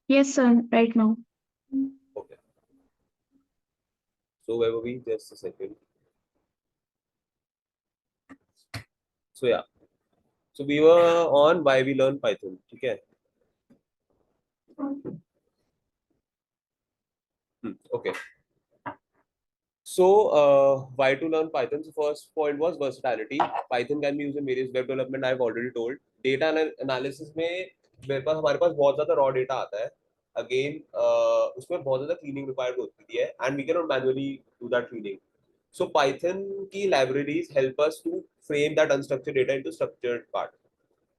Yes, sir, right now. Okay. So where were we? Just a second. So yeah. So we were on why we learn Python. Okay. Okay. So why to learn Python? So first point was versatility. Python can be used in various web development. I've already told. Data analysis में मेरे पास हमारे पास बहुत ज्यादा raw data आता है. Again उसमें बहुत ज्यादा क्लीनिंग रिक्वायर्ड होती है and we can not manually do that cleaning. So Python की libraries help us to frame that unstructured data into structured part.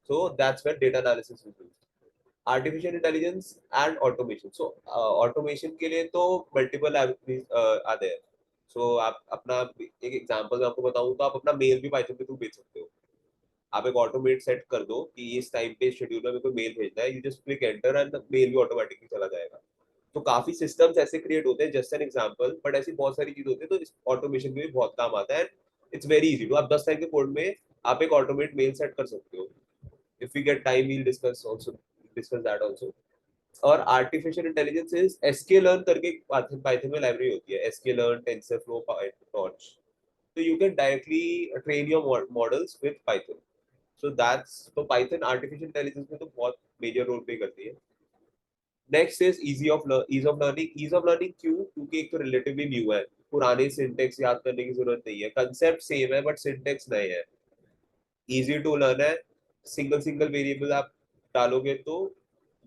So that's where data analysis is used. Artificial intelligence and automation. So automation के लिए तो multiple आते हैं. So आप अपना एक example मैं आपको बताऊं तो आप अपना मेल भी पाइथन के थ्रू भेज सकते हो. आप एक ऑटोमेट सेट कर दो कि इस टाइम पे शेड्यूल में मेरे को मेल भेजना है. You just click enter and mail भी ऑटोमेटिकली चला जाएगा. तो काफी सिस्टम्स ऐसे क्रिएट होते हैं. जस्ट एन एग्जांपल बट ऐसी बहुत सारी चीज होती है. तो इस ऑटोमेशन के भी बहुत काम आता है. It's very easy to. आप 10 लाइन के कोड में आप एक ऑटोमेट मेल सेट कर सकते हो. If we get time we'll discuss that also. और artificial intelligence is sklearn करके पाइथन में लाइब्रेरी होती है. Sklearn, TensorFlow, torch. So you can directly train your models with Python. So that's तो Python artificial intelligence में तो बहुत major role play करती है. Next is ease of learning. Ease of learning क्यों? क्योंकि एक तो relatively new है. पुराने syntax याद करने की जरूरत नहीं है. Concept same है but syntax नए है. Easy to learn है. सिंगल वेरिएबल आप डालोगे तो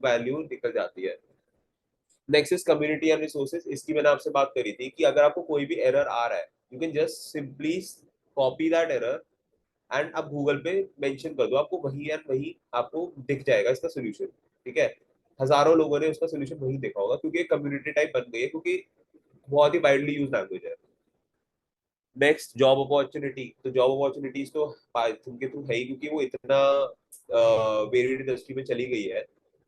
वैल्यू निकल जाती है. Next is community and resources. इसकी मैंने आपसे बात करी थी कि अगर आपको कोई भी एरर आ रहा है you can just simply copy that error and आप गूगल पे मेंशन कर दो. आपको वही एंड वही आपको दिख जाएगा इसका सोल्यूशन. ठीक है. हजारों लोगों ने उसका सोल्यूशन वही देखा होगा क्योंकि कम्युनिटी टाइप बन गई है. क्योंकि बहुत ही वाइडली यूज लैंग्वेज है. Next job opportunity. तो जॉब अपॉर्चुनिटीज तो पाइथन के थ्रू है ही क्योंकि वो इतना वेरिड इंडस्ट्री में चली गई है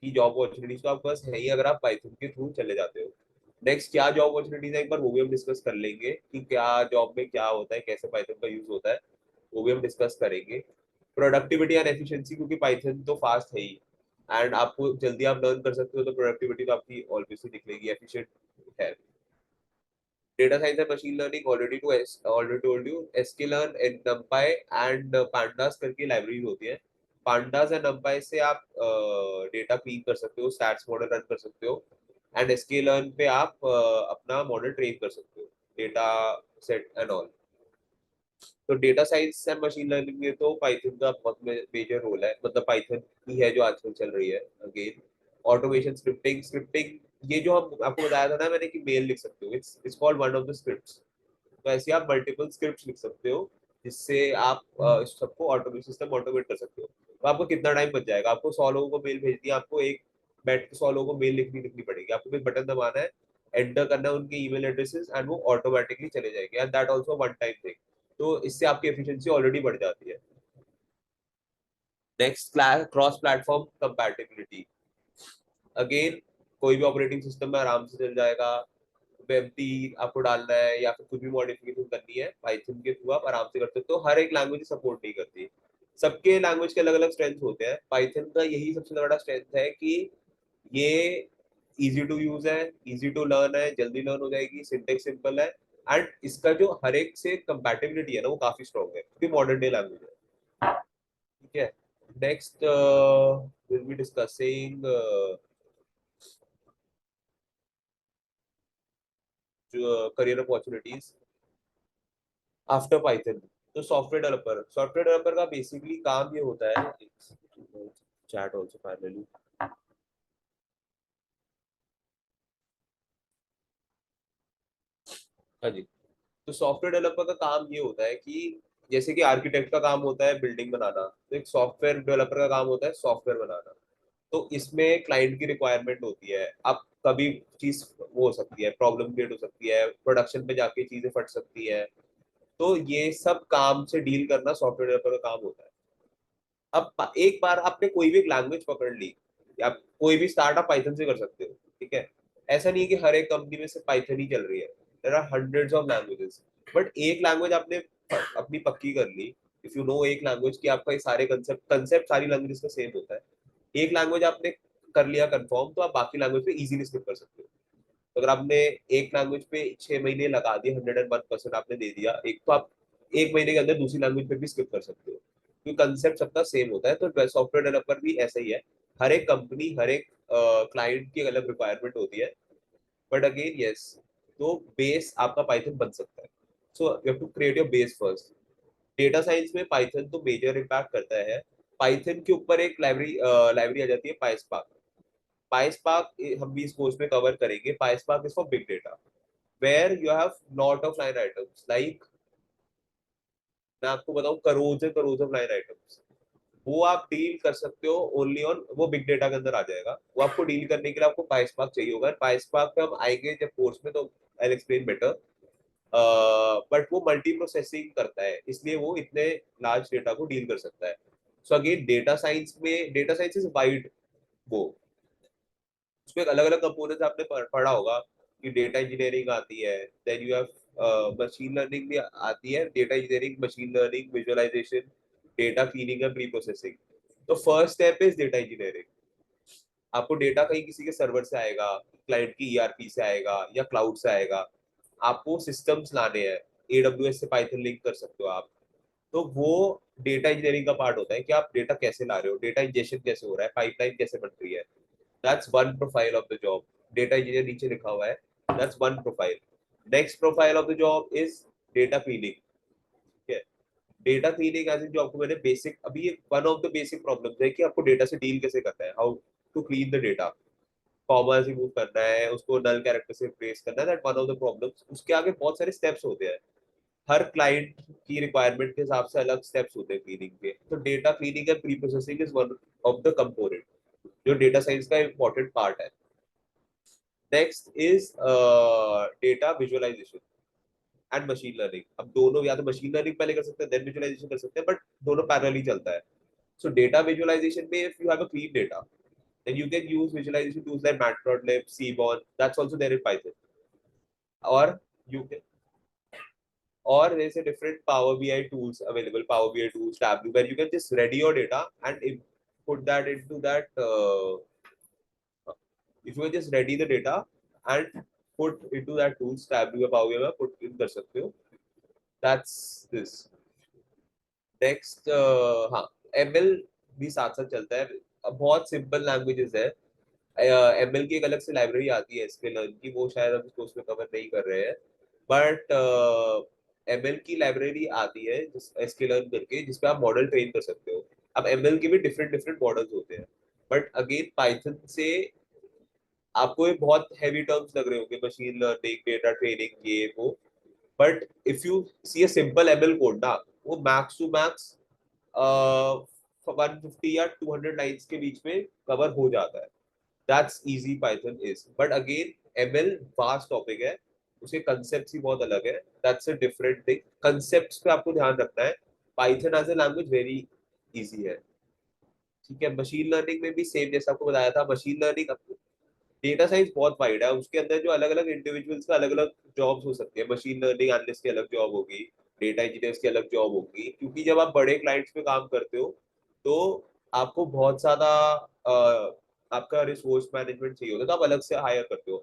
कि जॉब अपॉर्चुनिटीज तो आपके पास है ही अगर आप पाइथन के थ्रू चले जाते हो. नेक्स्ट क्या जॉब अपॉर्चुनिटीज है एक बार वो भी हम डिस्कस कर लेंगे कि क्या जॉब में क्या होता है, कैसे पाइथन का यूज होता है. वो भी हम डिस्कस करेंगे. प्रोडक्टिविटी एंड एफिशिएंसी क्योंकि पाइथन तो फास्ट है ही एंड आपको जल्दी आप लर्न कर सकते हो तो प्रोडक्टिविटी तो आपकी ऑलवेज दिखलेगी. एफिशिएंट है. Data science and machine learning already told you. sklearn and numpy and pandas करके लाइब्रेरी होती है. pandas and numpy से आप डेटा क्लीन कर सकते हो, स्टैट्स मॉडल रन कर सकते हो एंड sklearn पे आप अपना मॉडल ट्रेन कर सकते हो, डेटा सेट एंड ऑल. तो data science and machine learning में तो पाइथन का बहुत मेजर रोल है. मतलब पाइथन ही है जो आजकल चल रही है. अगेन ऑटोमेशन, स्क्रिप्टिंग ये जो हम आपको बताया था ना मैंने कि मेल लिख सकते हो. It's called one of the scripts. तो ऐसे आप मल्टीपल स्क्रिप्ट्स लिख सकते हो जिससे आप इस सबको ऑटोमेट सिस्टम ऑटोमेट कर सकते हो. तो आपको कितना टाइम बच जाएगा. आपको 100 लोगों को मेल भेजनी है, आपको एक बैठ के 100 लोगों को मेल लिखनी पड़ेगी. आपको एक बटन दबाना है, एंटर करना है उनके ईमेल एड्रेसेस एंड वो ऑटोमेटिकली चले जाएंगे. And that also one time thing. तो इससे आपकी एफिशिएंसी ऑलरेडी बढ़ जाती है. Next cross platform compatibility. Again कोई भी ऑपरेटिंग सिस्टम में आराम से चल जाएगा. वेब भी आपको डालना है या फिर कुछ भी मॉडिफिकेशन करनी है पाइथन के थ्रू आप आराम से कर सकते हो. हर एक लैंग्वेज सपोर्ट नहीं करती. सबके लैंग्वेज के अलग अलग स्ट्रेंथ होते हैं. पाइथन का यही सबसे बड़ा स्ट्रेंथ है कि ये इजी टू यूज है, इजी टू लर्न है, जल्दी लर्न हो जाएगी, सिंटेक्स सिंपल है एंड इसका जो हर एक से कंपैटिबिलिटी है ना वो काफी स्ट्रॉन्ग है क्योंकि मॉडर्न डे लैंग्वेज है. ठीक है. Next will be discussing career opportunities after Python. तो सॉफ्टवेयर डेवलपर का बेसिकली काम ये होता है. Chat also finally. हाँ जी. तो सॉफ्टवेयर डेवलपर का काम ये होता है कि जैसे कि आर्किटेक्ट का काम होता है बिल्डिंग बनाना, तो एक सॉफ्टवेयर डेवलपर का काम होता है सॉफ्टवेयर बनाना. तो इसमें क्लाइंट की रिक्वायरमेंट होती है. अब कभी चीज वो हो सकती है, प्रॉब्लम क्रिएट हो सकती है, प्रोडक्शन पे जाके चीजें फट सकती है. तो ये सब काम से डील करना सॉफ्टवेयर डेवलपर का काम होता है. अब एक बार आपने कोई भी लैंग्वेज पकड़ ली, या कोई भी स्टार्टअप पाइथन से कर सकते हो. ठीक है. ऐसा नहीं है कि हर एक कंपनी में सिर्फ पाइथन ही चल रही है. There are hundreds of languages. But एक लैंग्वेज आपने अपनी पक्की कर ली. इफ यू नो एक लैंग्वेज की आपका ये सारे कंसेप्ट सारी लैंग्वेज का सेम होता है. एक लैंग्वेज आपने कर लिया कंफर्म, तो आप बाकी लैंग्वेज पे इजीली स्किप कर सकते हो। तो अगर आपने एक लैंग्वेज पे 6 महीने लगा दिए, 101% आपने दे दिया एक, तो आप 1 महीने के अंदर दूसरी लैंग्वेज पे भी स्किप कर सकते हो, क्योंकि कंसेप्ट सबका सेम होता है। तो सॉफ्टवेयर डेवलपर भी ऐसा ही है, हर एक कंपनी, हर एक क्लाइंट की अलग रिक्वायरमेंट होती है। बट अगेन यस, तो बेस आपका पाइथन बन सकता है। So you have to create your base first. Data science में पाइथन तो मेजर इम्पैक्ट करता है। पाइथन के ऊपर एक लाइब्रेरी लाइब्रेरी आ जाती है पाइस्पार्क। पाइस्पार्क हम भी इस कोर्स में कवर करेंगे। PySpark is for big data, where you have lot of line items, like मैं आपको बताऊं, करोड़ ऑफ लाइन आइटम्स, वो आप डील कर सकते हो ओनली ऑन, वो बिग डेटा के अंदर आ जाएगा। वो आपको डील करने के लिए आपको पाइस्पार्क चाहिए होगा। पाइस्पार्क पे हम आएंगे जब कोर्स में, तो आई एक्सप्लेन बेटर। बट वो मल्टी प्रोसेसिंग करता है, इसलिए वो इतने लार्ज डेटा को डील कर सकता है। सो अगेन डेटा साइंस में, डेटा साइंस इज वाइड वो, उसमें अलग अलग कंपोनेंट्स आपने पढ़ा होगा कि डेटा इंजीनियरिंग आती है, then you have machine learning भी आती है, data engineering, machine learning, visualisation, data cleaning and pre processing. तो first step is data engineering. आपको डेटा कहीं किसी के सर्वर से आएगा, क्लाइंट की ईआरपी से आएगा या क्लाउड से आएगा, आपको सिस्टम्स लाने हैं, एडब्ल्यूएस से पाइथन लिंक कर सकते हो आप। तो वो डेटा इंजीनियरिंग का पार्ट होता है कि आप डेटा कैसे ला रहे हो, डेटा इंजेक्शन कैसे हो रहा है, पाइपलाइन कैसे बन रही है। That's one profile of the job. Data engineer नीचे लिखा हुआ है, that's one profile. Next profile of the job is data cleaning. ठीक है, डेटा क्लीनिंग एज इन, जो आपको मैंने बेसिक, अभी ये one of the basic problems है कि आपको डेटा से डील कैसे करना है, how to clean the data, comma remove करना है, उसको नल कैरेक्टर से रिप्लेस करना है, that one of the problems. उसके आगे बहुत सारे स्टेप्स होते हैं, हर क्लाइंट की रिक्वायरमेंट के हिसाब से अलग स्टेप्स होते हैं क्लीनिंग के। तो data cleaning and pre processing is one of the component जो डेटा साइंस का इंपॉर्टेंट पार्ट है। Next is data visualization and machine learning. अब दोनों, या तो मशीन लर्निंग पहले कर सकते हैं, देन विजुअलाइजेशन कर सकते हैं, बट दोनों पैरेलल ही चलता है। सो डेटा विजुअलाइजेशन में, if you have a clean data, then you can use visualization tools like Matplotlib, Seaborn. That's also there in Python. Or you can, or there's a different Power BI tools available, Power BI tools, Tableau, where you can just ready your data and put that into that. If you can just ready the data and put into that tools, Tableau, Power BI, put in कर सकते हो. That's this. Next, हाँ, ML भी साथ साथ चलता है। अब बहुत सिंपल लैंग्वेजेस है। एमएल की एक अलग से लाइब्रेरी आती है एसक्यूएल की, वो शायद हम इसको उसमें कवर नहीं कर रहे हैं। बट एमएल की लाइब्रेरी आती है जिस एसक्यूएल करके, जिसपे आप मॉडल ट्रेन कर सकते हो। अब एमएल के भी डिफरेंट डिफरेंट मॉडल्स होते हैं, बट अगेन पाइथन से आपको ये बहुत हैवी टर्म्स लग रहे होंगे, मशीन लर्निंग, डेटा ट्रेनिंग, ये वो। But if you see a simple ML code ना, वो मैक्स टू मैक्स 150 या 200 लाइन्स के बीच में कवर हो जाता है। That's easy Python is. But again ML vast topic है, उसके कंसेप्ट ही बहुत अलग है। That's a different thing, concepts पे आपको ध्यान रखना है। Python as a language very easy है। ठीक है, मशीन लर्निंग में भी सेम जैसा आपको बताया था, मशीन लर्निंग, डेटा साइंस बहुत वाइड है, उसके अंदर जो अलग अलग इंडिविजुअल्स का अलग अलग जॉब्स हो सकती है। मशीन लर्निंग एनालिस्ट की अलग जॉब होगी, डेटा इंजीनियर्स की अलग जॉब होगी, क्योंकि जब आप बड़े क्लाइंट्स पे काम करते हो तो आपको बहुत ज्यादा आपका रिसोर्स मैनेजमेंट चाहिए होता है, तो आप अलग से हायर करते हो।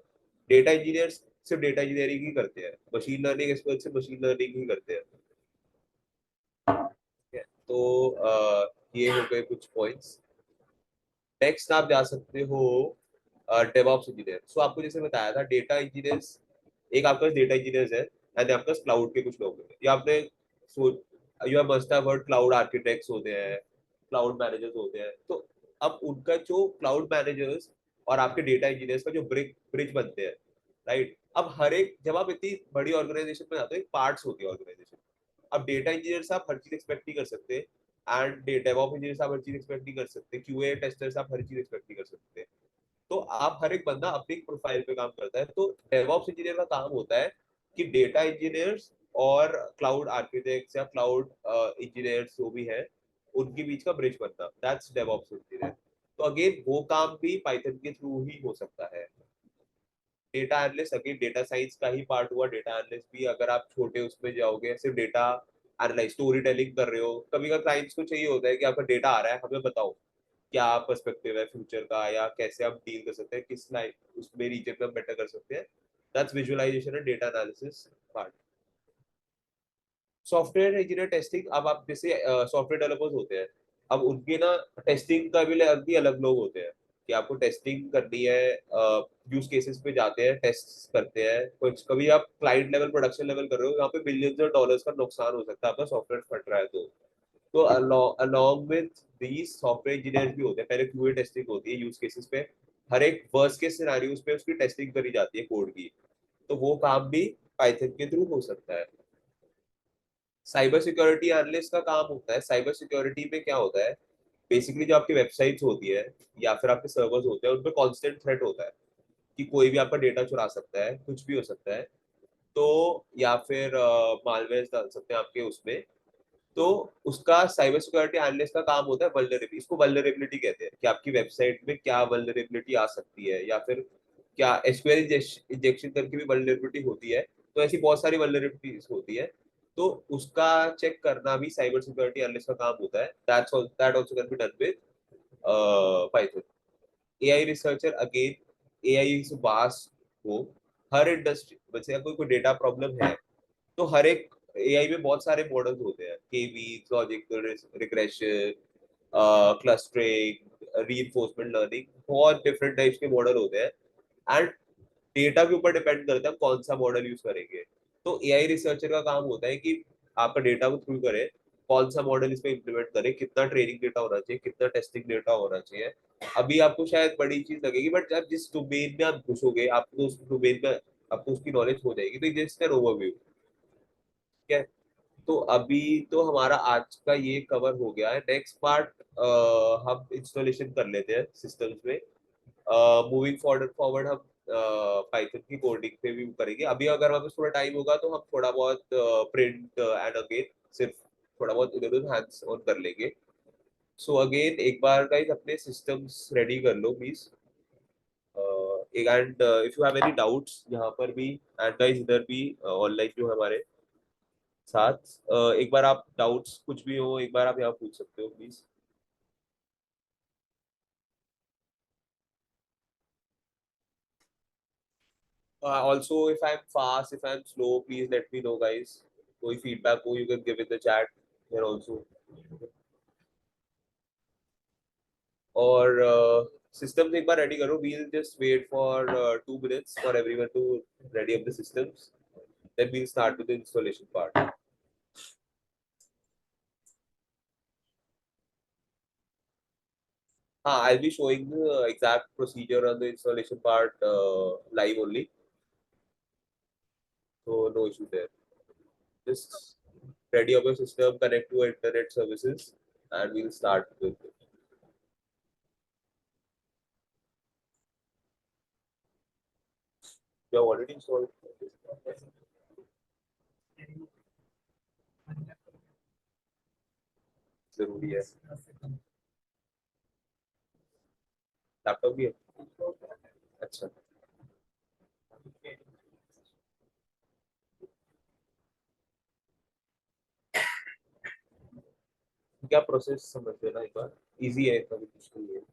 डेटा इंजीनियर्स सिर्फ डेटा इंजीनियरिंग ही करते हैं, मशीन लर्निंग एक्सपर्ट सिर्फ मशीन लर्निंग ही करते हैं। ठीक है? तो ये हो गए कुछ पॉइंट्स। नेक्स्ट आप जा सकते हो डेवऑप्स इंजीनियर। सो आपको जैसे बताया था, डेटा इंजीनियर्स, एक आपका डेटा इंजीनियर्स है एंड आपका क्लाउड के कुछ लोग हैं, या आपने you must have heard cloud architects होते हैं, क्लाउड मैनेजर्स होते हैं। तो अब उनका जो क्लाउड मैनेजर्स और आपके डेटा इंजीनियर्स का जो ब्रिज बनते हैं, राइट। अब हर एक, जब आप इतनी बड़ी ऑर्गेनाइजेशन में जाते हो, एक पार्ट्स होती है ऑर्गेनाइजेशन। अब डेटा इंजीनियर आप हर चीज एक्सपेक्ट नहीं कर सकते, एंड डेवऑप इंजीनियर आप हर चीज एक्सपेक्ट नहीं कर सकते, क्यूए टेस्टर्स आप हर चीज एक्सपेक्ट नहीं कर सकते। तो आप, हर एक बंदा अपनी प्रोफाइल पे काम करता है। तो डेवऑप्स इंजीनियर का काम होता है कि डेटा इंजीनियर्स और क्लाउड आर्किटेक्ट्स या क्लाउड इंजीनियर्स जो भी है, उनके बीच का ब्रिज बनना, दैट्स डेवऑप्स इंजीनियर। तो अगेन वो काम भी पाइथन के थ्रू ही हो सकता है। Data analyst again data science का ही पार्ट हुआ। डेटा एनालिस्ट भी अगर आप छोटे उसमें जाओगे, सिर्फ डेटा एनालाइज, स्टोरी टेलिंग कर रहे हो, कभी कभी क्लाइंट्स को चाहिए होता है कि आपका डेटा आ रहा है, हमें बताओ, क्या पर्सपेक्टिव है फ्यूचर का, या कैसे आप डील कर सकते हैं, किस लाइफ उसमें रीजन में बेटर कर सकते हैं। That's visualization and data analysis part. Software engineer testing, अब आप जैसे सॉफ्टवेयर डेवलपर्स होते हैं, अब उनके ना टेस्टिंग का भी अलग लोग होते हैं कि आपको टेस्टिंग करनी है। यूज केसेस पे जाते हैं, टेस्ट करते हैं। कुछ कभी आप क्लाइंट लेवल प्रोडक्शन लेवल कर रहे हो, यहाँ पे बिलियंस ऑफ डॉलर्स का नुकसान हो सकता है, आपका सॉफ्टवेयर फट रहा है तो along with these software engineer भी होते हैं, पहले क्यूए टेस्टिंग होती है यूज केसेस पे। हर एक वर्स्ट के सिनेरियोज पे उसकी टेस्टिंग करी जाती है कोड की। तो वो काम भी पाइथन के थ्रू हो सकता है। साइबर सिक्योरिटी एनालिस्ट का काम होता है, साइबर सिक्योरिटी में क्या होता है, बेसिकली जो आपकी वेबसाइट्स होती है या फिर आपके सर्वर्स होते हैं, उन पर कॉन्स्टेंट थ्रेट होता है कि कोई भी आपका डेटा चुरा सकता है, कुछ भी हो सकता है। तो या फिर मालवेयर डाल सकते हैं आपके उसमें। तो उसका साइबर सिक्योरिटी एनालिस्ट का काम होता है वल्नरेबिलिटी, इसको वल्नरेबिलिटी कहते हैं कि आपकी वेबसाइट में क्या वल्नरेबिलिटी आ सकती है, या फिर क्या एसक्यूएल इंजेक्शन करके भी वल्नरेबिलिटी होती है। तो ऐसी बहुत सारी वल्नरेबिलिटीज होती है। तो उसका चेक करना भी साइबर सिक्योरिटी एनालिस्ट का काम होता है। That also can be done with Python. AI researcher again, AI is vast हो, हर इंडस्ट्री वैसे कोई कोई डेटा प्रॉब्लम है तो हर एक एआई में बहुत सारे मॉडल्स होते हैं, KV, logical regression, clustering, reinforcement learning, बहुत डिफरेंट टाइप्स के मॉडल होते हैं। एंड डेटा के ऊपर डिपेंड करता है हम कौन सा मॉडल यूज करेंगे। तो एआई रिसर्चर का काम होता है कि आपका डेटा को थ्रू करे, कौन सा मॉडल इसमें इम्प्लीमेंट करे, कितना ट्रेनिंग डेटा होना चाहिए, कितना टेस्टिंग डेटा होना चाहिए। अभी आपको शायद बड़ी चीज लगेगी, बट जब जिस डोमेन में आप घुसोगे आपको उस डोमेन में आपको उसकी नॉलेज हो जाएगी। तो जस्ट एन ओवरव्यू, ठीक है। तो अभी तो हमारा आज का ये कवर हो गया है। नेक्स्ट पार्ट हम इंस्टॉलेशन कर लेते हैं सिस्टम्स में। मूविंग फॉरवर्ड फॉरवर्ड हम पाइथन की कोडिंग पे भी करेंगे। अभी अगर हमें थोड़ा टाइम होगा तो हम थोड़ा बहुत प्रिंट एंड अगेन सिर्फ थोड़ा बहुत इधर उधर हैंड्स ऑन कर लेंगे। सो अगेन एक बार गाइस अपने सिस्टम्स रेडी कर लो please. And if you have any doubts यहाँ पर भी, एंड गाइस इधर भी ऑनलाइन जो है हमारे साथ, एक बार आप डाउट्स कुछ भी हो एक बार आप यहाँ पूछ सकते हो please. Also, if I'm fast, if I'm slow, please let me know, guys. कोई feedback हो you can give in the chat here also. और systems एक बार ready करो. We'll just wait for 2 minutes for everyone to ready up the systems. Then we'll start with the installation part. I'll be showing the exact procedure on the installation part live only, so no issue there. Just ready up your system, connect to internet services, and we'll start with it. You have already installed. जरूरी है। Laptop भी है। अच्छा, क्या process समझ लेना एक बार, easy है, कभी मुश्किल नहीं है।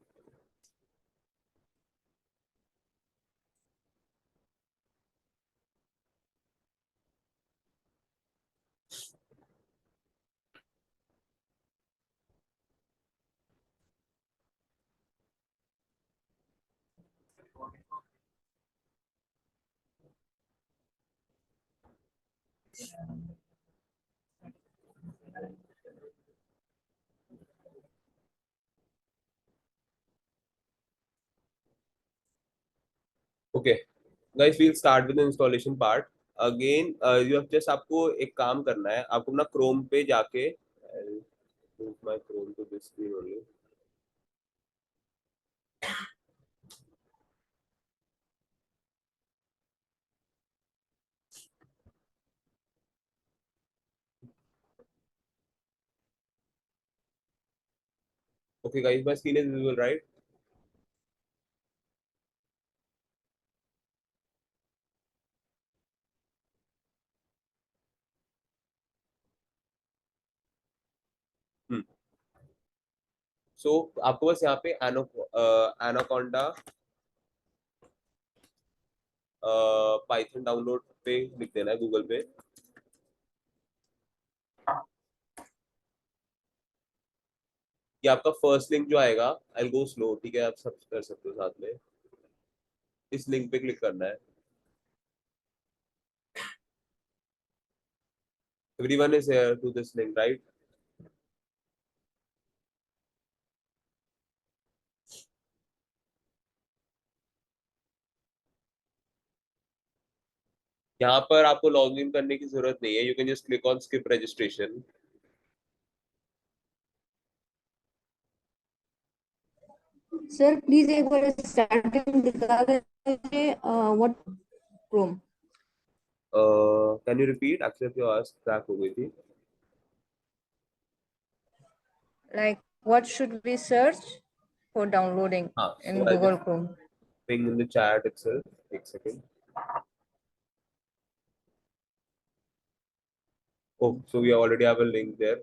Okay guys, we'll start with installation part. Again you have just, आपको एक काम करना है, आपको अपना क्रोम पे जाके, my Chrome to this screen only. Okay guys, my screen is visible right? So आपको बस यहाँ पे एनाकोंडा पाइथन डाउनलोड पे लिख देना है गूगल पे। ये आपका फर्स्ट लिंक जो आएगा, आई गो स्लो, ठीक है, आप सब कर सकते हो साथ में। इस लिंक पे क्लिक करना है। Everyone is here to this link, right? यहाँ पर आपको लॉग इन करने की जरूरत नहीं है, you can just click on skip registration. Sir please एक बार स्टार्टिंग दिखा दीजिए what Chrome. Can you repeat? Actually your आवाज क्रैक हो गई थी। Like what should we search for downloading हाँ, in so I Google just Chrome? Ping in the chat itself, एक second. Oh, so we already have a link there.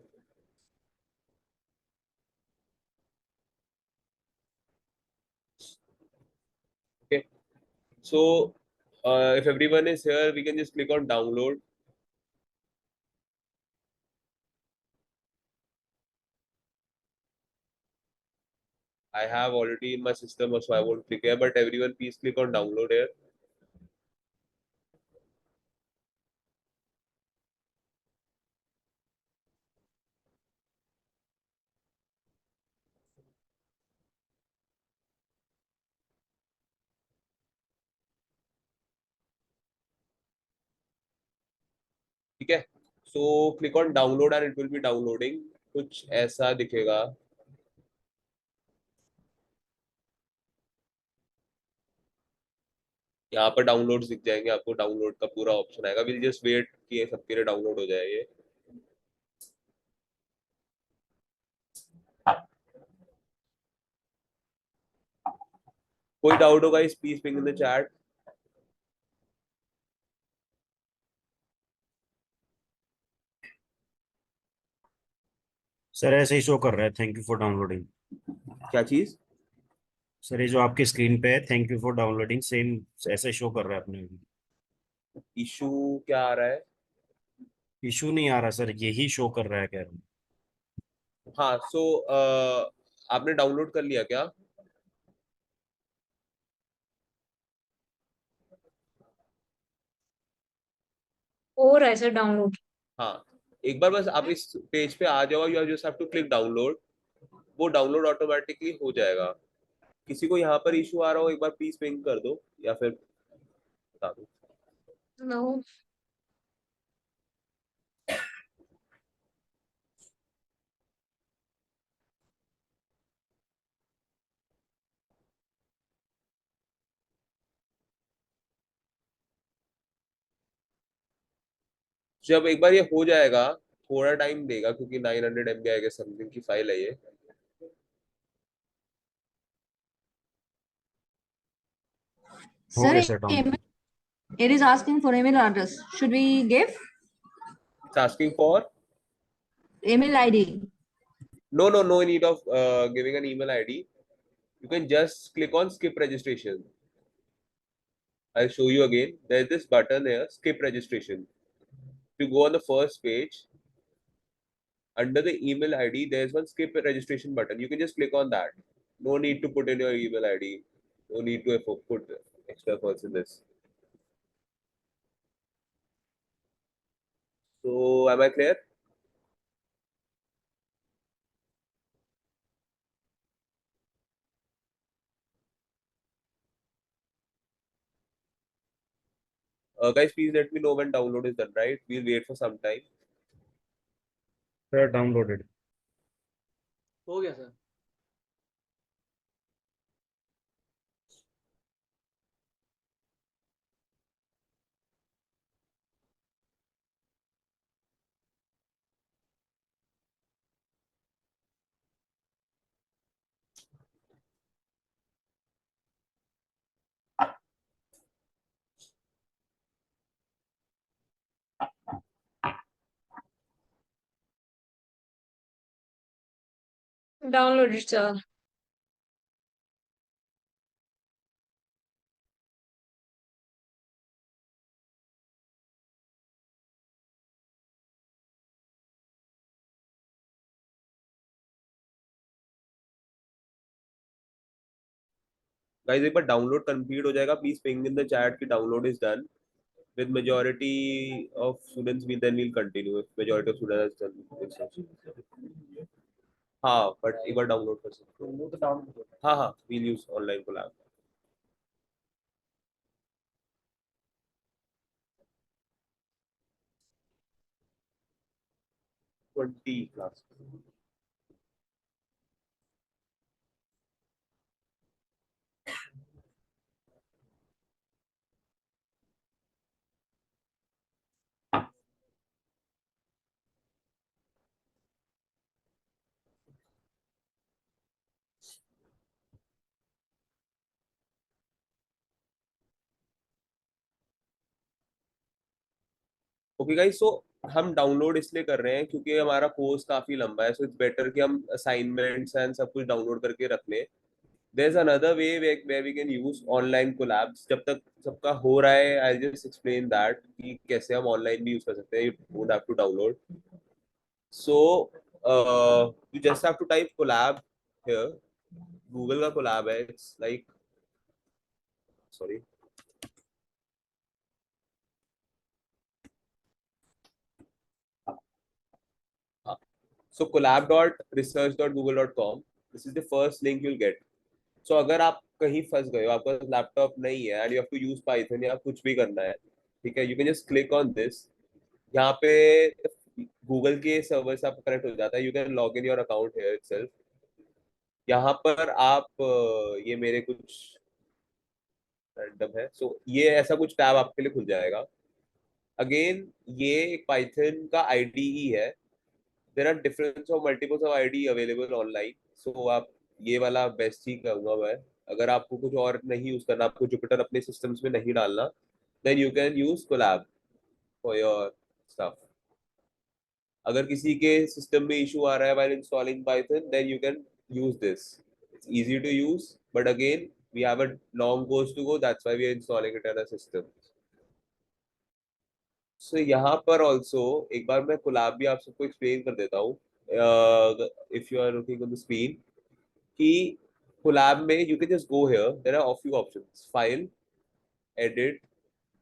Okay, so if everyone is here, we can just click on download. I have already in my system, so I won't click here. But everyone, please click on download here. ठीक है, so click on download and it will be downloading. कुछ ऐसा दिखेगा। यहाँ पर downloads दिख जाएंगे आपको, डाउनलोड का पूरा ऑप्शन आएगा। विल जस्ट वेट कि ये सबके लिए डाउनलोड हो जाए ये। कोई डाउट होगा इस please ping in the chat. Sir ऐसे ही शो कर रहा है, थैंक यू फॉर डाउनलोडिंग। क्या चीज? सर ये जो आपकी स्क्रीन पे है, thank you for downloading, same ऐसे शो कर रहा है अपने। इशू क्या आ रहा है? इशू नहीं आ रहा सर, यही शो कर रहा है, कह रहा हूँ। हाँ, सो आपने डाउनलोड कर लिया क्या? हो रहा है सर डाउनलोड। हाँ, एक बार बस आप इस पेज पे आ जाओ, you just have to click download. वो डाउनलोड ऑटोमेटिकली हो जाएगा। किसी को यहाँ पर इशू आ रहा हो, एक बार प्लीज पिंग कर दो या फिर बता दो। नो। जब एक बार ये हो जाएगा, थोड़ा टाइम देगा क्योंकि 900 MB आएगा, समथिंग की फाइल है ये। हो सर गया sir download. it is asking for email address. Should we give it's asking for. email ID? No need of giving an email ID. You can just click on skip registration. I'll show you again. There's this button here, skip registration. If you go on the first page, under the email ID, there's one skip registration button. You can just click on that. No need to put in your email ID. No need to put extra efforts in this. So, am I clear? Guys, please let me know when download is done, right? We'll wait for some time. Sir downloaded. हो गया sir. Download it, sir. Guys एक बार download complete हो जाएगा, please ping in the chat कि download is done. With majority of students, we then will continue. If majority of students has done it. हाँ, but एक बार download कर सकते हो. वो तो डाउनलोड. हाँ हाँ, we'll use online collab. 20 class. Okay guys, so हम डाउनलोड इसलिए कर रहे हैं क्योंकि हमारा कोर्स काफी लंबा है, सो इट्स बेटर कि हम असाइनमेंट्स एंड सब कुछ डाउनलोड करके रख लें. There is another way where we can use online Colabs. जब तक सबका हो रहा है, आई जस्ट एक्सप्लेन दैट कि कैसे हम ऑनलाइन भी यूज कर सकते हैं. You don't have to download. So you just have to type Colab here. Google का कोलैब है. It's like, sorry, so collab.research.google.com. This is the first link you'll get. So अगर आप कहीं फंस गए हो, आपका लैपटॉप नहीं है and you have to use Python या कुछ भी करना है, ठीक है, you can just click on this. यहाँ पे गूगल के सर्वर से आपका कनेक्ट हो जाता है. You can log in your account here itself. यहाँ पर आप ये मेरे कुछ रैंडम है, सो ये ऐसा कुछ टैब आपके लिए खुल जाएगा. अगेन ये एक पाइथन का आईडीई है. There are difference of multiples of ID available online. So आप ये वाला बेस्ट ही कहूंगा मैं. अगर आपको कुछ और नहीं यूज करना, आपको जुपिटर अपने सिस्टम्स में नहीं डालना, then you can use Colab for your stuff. अगर किसी के सिस्टम में इशू आ रहा है while installing Python, then you can use this. It's easy to use, but again, we have a long course to go. That's why we are installing it in a system. So यहाँ पर also एक बार मैं collab भी आप सबको explain कर देता हूँ. If you are looking on the screen, कि कोलैब में you can just go here. There are a few options: file, edit,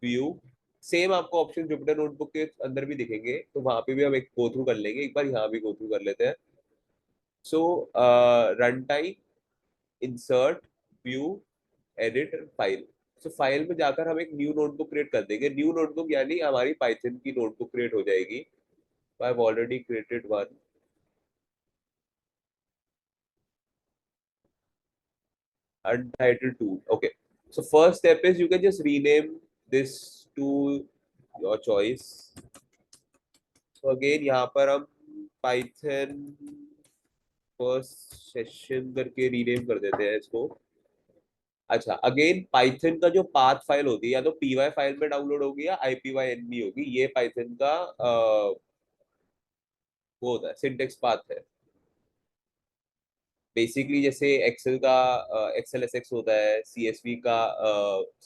view. Same आपको ऑप्शन जुपिटर नोटबुक के अंदर भी दिखेंगे, तो वहां पे भी हम एक गो थ्रू कर लेंगे. एक बार यहाँ भी गो थ्रू कर लेते हैं. So run time, insert, view, edit, file. So file में जाकर हम एक न्यू नोटबुक क्रिएट कर देंगे. न्यू नोटबुक यानी हमारी पाइथन की नोटबुक क्रिएट हो जाएगी. I have already created one. Untitled 2. Okay. So first step is you can just rename this to your choice. So again यहाँ पर हम Python फर्स्ट सेशन करके रीनेम कर देते हैं इसको. अच्छा, अगेन पाइथन का जो पाथ फाइल होती है, या तो पीवाई फाइल में डाउनलोड होगी या IPYNB होगी. ये पाइथन का वो होता है, सिंटेक्स पाथ है. बेसिकली जैसे एक्सेल का XLSX होता है, CSV का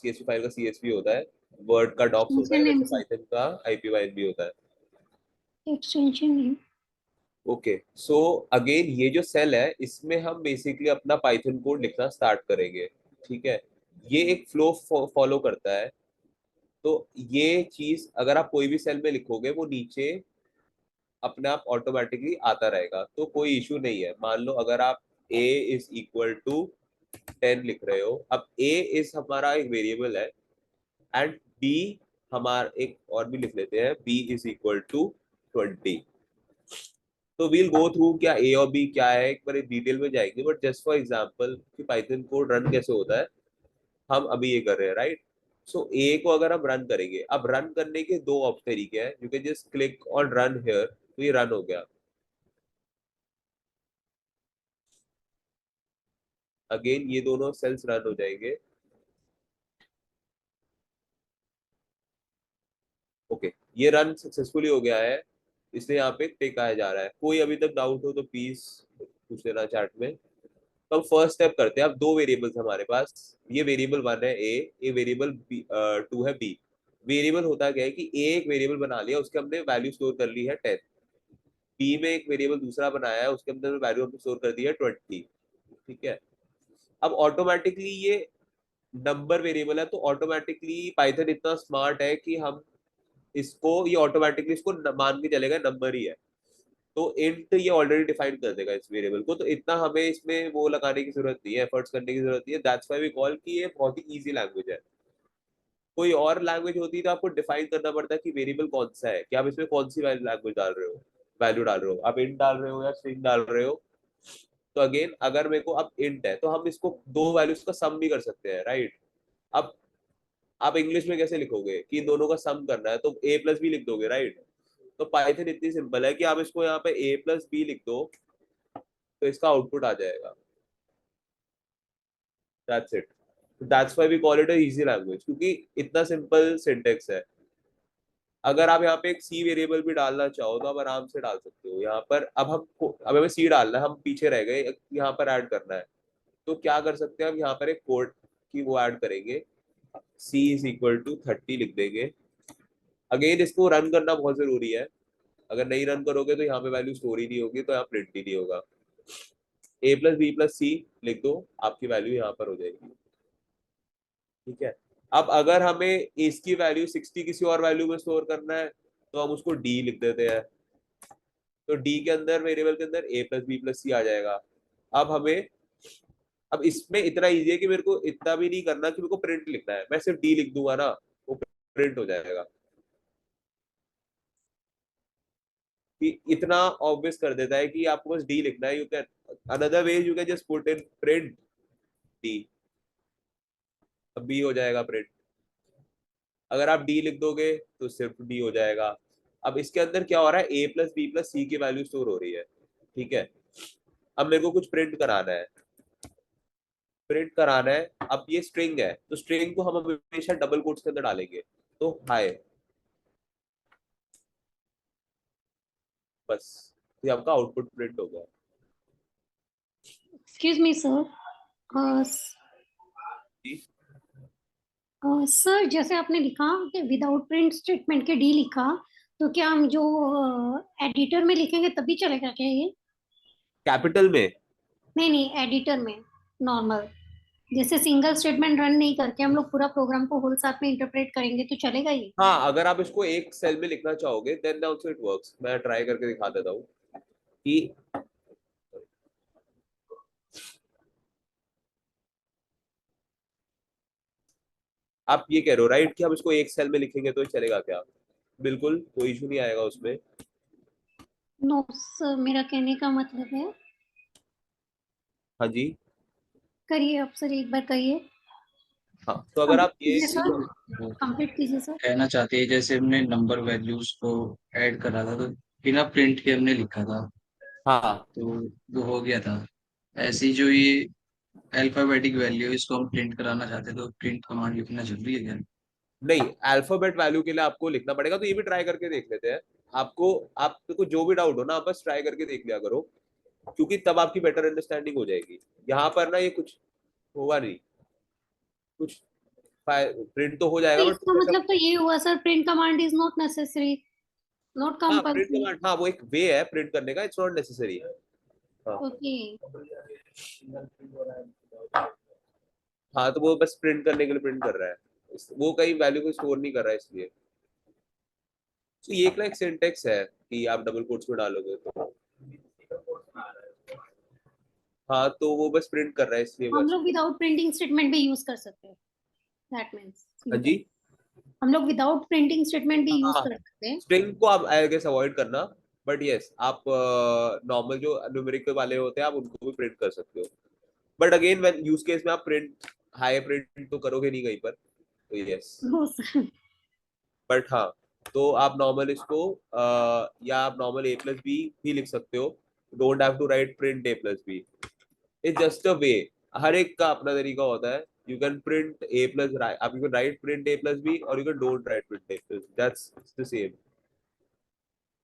CSV फाइल का CSV होता है, वर्ड का डॉक्स होता है, वैसे पाइथन का IPYNB होता है. Extension name. Okay, so again ये जो सेल है, इसमें हम बेसिकली अपना पाइथन कोड लिखना स्टार्ट करेंगे. ठीक है, ये एक फ्लो फॉलो करता है. तो ये चीज अगर आप कोई भी सेल में लिखोगे, वो नीचे अपने आप ऑटोमेटिकली आता रहेगा, तो कोई इशू नहीं है. मान लो अगर आप a इज इक्वल टू 10 लिख रहे हो. अब a इज हमारा एक वेरिएबल है एंड b हमारा एक और भी लिख लेते हैं, b इज इक्वल टू 20. तो वील गो थ्रू क्या ए और बी क्या है, एक बार डिटेल में जाएंगे, बट जस्ट फॉर एग्जांपल कि पाइथन कोड रन कैसे होता है, हम अभी ये कर रहे हैं, राइट. सो ए को अगर हम रन करेंगे, अब रन करने के दो ऑप्शन तरीके हैं. You can just click on run here, तो ये रन हो गया. अगेन ये दोनों सेल्स रन हो जाएंगे. ओके, ये रन सक्सेसफुली हो गया है, इसलिए यहाँ पे टिक आया जा रहा है. कोई अभी तक डाउट हो तो प्लीज पूछ लेना चैट में। तो हम फर्स्ट स्टेप करते हैं। अब दो वेरिएबल्स हमारे पास, ये वेरिएबल 1 है ए, ये वेरिएबल 2 है बी। वेरिएबल होता क्या है कि ए एक वेरिएबल बना लिया, उसके हमने वैल्यू स्टोर कर ली है 10। बी में एक वेरिएबल दूसरा बनाया है, उसके अंदर वैल्यू हमने स्टोर कर दी है 20। ठीक है। अब ऑटोमेटिकली ये नंबर वेरिएबल है, तो ऑटोमेटिकली पाइथन इतना स्मार्ट है कि हम इसको, ये ऑटोमेटिकली इसको मान के चलेगा नंबर ही है। तो इंट ये ऑलरेडी डिफाइन कर देगा इस वेरिएबल को, तो इतना हमें इसमें वो लगाने की जरूरत नहीं है, एफर्ट्स करने की जरूरत नहीं है। दैट्स व्हाई वी कॉल कि ये बहुत ही इजी लैंग्वेज है। कोई और लैंग्वेज होती तो आपको डिफाइन करना पड़ता है कि वेरिएबल कौन सा है, कि आप इसमें कौन सी लैंग्वेज डाल रहे हो, वैल्यू डाल रहे हो, आप इंट डाल रहे हो या स्ट्रिंग डाल रहे हो। तो अगेन अगर मेरे को अब इंट है तो हम इसको दो वैल्यूज का सम भी कर सकते हैं, राइट। अब आप इंग्लिश में कैसे लिखोगे कि इन दोनों का सम करना है, तो ए प्लस बी लिख दोगे, राइट। तो पाइथन इतनी सिंपल है कि आप इसको यहाँ पे ए प्लस बी लिख दो तो इसका आउटपुट आ जाएगा। That's it. That's why we call it a easy language, क्योंकि इतना सिंपल सिंटेक्स है। अगर आप यहाँ पे एक सी वेरिएबल भी डालना चाहो तो आप आराम से डाल सकते हो यहाँ पर। अब हमें सी डालना है, हम पीछे रह गए, यहाँ पर ऐड करना है। तो क्या कर सकते हैं, हम यहाँ पर एक कोड की वो ऐड करेंगे, सी इज इक्वल टू 30 लिख देंगे। अगेन इसको रन करना बहुत जरूरी है, अगर नहीं रन करोगे तो यहाँ पे वैल्यू स्टोर ही नहीं होगी, तो यहाँ प्रिंट ही नहीं होगा। ए प्लस बी प्लस सी लिख दो, आपकी वैल्यू यहाँ पर हो जाएगी। ठीक है। अब अगर हमें इसकी वैल्यू 60 किसी और वैल्यू में स्टोर करना है तो हम उसको डी लिख देते हैं। तो डी के अंदर, वेरिएबल के अंदर ए प्लस बी प्लस सी आ जाएगा। अब हमें, अब इसमें इतना इजी है कि मेरे को इतना भी नहीं करना कि मेरे को प्रिंट लिखना है, मैं सिर्फ डी लिख दूंगा ना, वो प्रिंट हो जाएगा। कि इतना ऑब्वियस कर देता है कि आपको बस डी लिखना है। You can, another way you can just put in print D, अब बी हो जाएगा प्रिंट। अगर आप डी लिख दोगे तो सिर्फ डी हो जाएगा। अब इसके अंदर क्या हो रहा है, ए प्लस बी प्लस सी की वैल्यू स्टोर हो रही है। ठीक है। अब मेरे को कुछ प्रिंट कराना है, प्रिंट कराना है। अब ये स्ट्रिंग है, तो स्ट्रिंग को हम हमेशा डबल कोट्स के अंदर डालेंगे, तो हाय, बस ये आपका आउटपुट प्रिंट हो गया। Excuse me, sir. जी? सर जैसे आपने लिखा कि विदाउट प्रिंट स्टेटमेंट के डी लिखा, तो क्या हम जो एडिटर में लिखेंगे तभी चलेगा क्या ये? कैपिटल में? नहीं नहीं, एडिटर में नॉर्मल, जैसे सिंगल स्टेटमेंट रन नहीं करके हम लोग पूरा प्रोग्राम को होल साथ में इंटरप्रेट करेंगे तो चलेगा ये? हाँ, अगर आप इसको एक सेल में लिखना चाहोगे देन आल्सो इट वर्क्स। मैं ट्राई करके दिखा देता हूँ कि आप ये कह रहे हो राइट कि हम इसको एक सेल में लिखेंगे तो चलेगा क्या? बिल्कुल कोई इशू नहीं आएगा उसमें। नो सर, मेरा कहने का मतलब है, हाँ जी। करिए आप सर, एक बार करिए। हाँ, तो अगर आप ये कंप्लीट कीजिए सर। कहना चाहते हैं जैसे हमने नंबर वैल्यूज को ऐड करा था तो बिना प्रिंट के हमने लिखा था, हाँ तो वो हो गया था। ऐसी जो ये अल्फाबेटिक वैल्यू इसको हम प्रिंट कराना चाहते हैं तो प्रिंट कमांड लिखना जरूरी है क्या? नहीं, अल्फाबेट वैल्यू के लिए आपको लिखना पड़ेगा, तो ये भी ट्राई करके देख लेते हैं। आपको जो भी डाउट हो ना, आप बस ट्राई करके देख लिया करो, क्योंकि तब आपकी बेटर अंडरस्टैंडिंग हो जाएगी। यहाँ पर ना ये कुछ होगा नहीं, कुछ प्रिंट तो हो तो जाएगा बट इसका मतलब तो ये हुआ sir, print command is not necessary, not हाँ, प्रिंट कंपल्सरी। कमांड, हाँ वो एक वे है प्रिंट करने का, इट्स नॉट नेसेसरी। हाँ ओके। हाँ, तो वो बस प्रिंट करने के लिए प्रिंट कर रहा है, वो कहीं वैल्यू को स्टोर नहीं कर रहा है इसलिए। तो ये एक सिंटेक्स है कि आप डबल कोट्स में डालोगे तो, हाँ तो वो बस प्रिंट कर रहा है इसलिए हम बस। लोग विदाउट प्रिंटिंग स्टेटमेंट भी यूज कर सकते हैं, दैट मींस हाँ जी। हम लोग विदाउट प्रिंटिंग स्टेटमेंट भी यूज हाँ, कर सकते हैं। स्ट्रिंग को आप आई गेस अवॉइड करना, बट यस आप नॉर्मल जो न्यूमेरिक वाले होते हैं आप उनको भी प्रिंट कर सकते हो। But again when use case में आप प्रिंट, हाई प्रिंट तो करोगे नहीं कहीं पर, तो यस। No sir. बट हाँ, तो आप नॉर्मल इसको या आप नॉर्मल ए प्लस बी भी लिख सकते हो, don't have to write print A plus B, it's just a way. हर एक का अपना तरीका होता है। You can print A plus, आप you can write print A plus B और you can don't write print A plus, that's the same.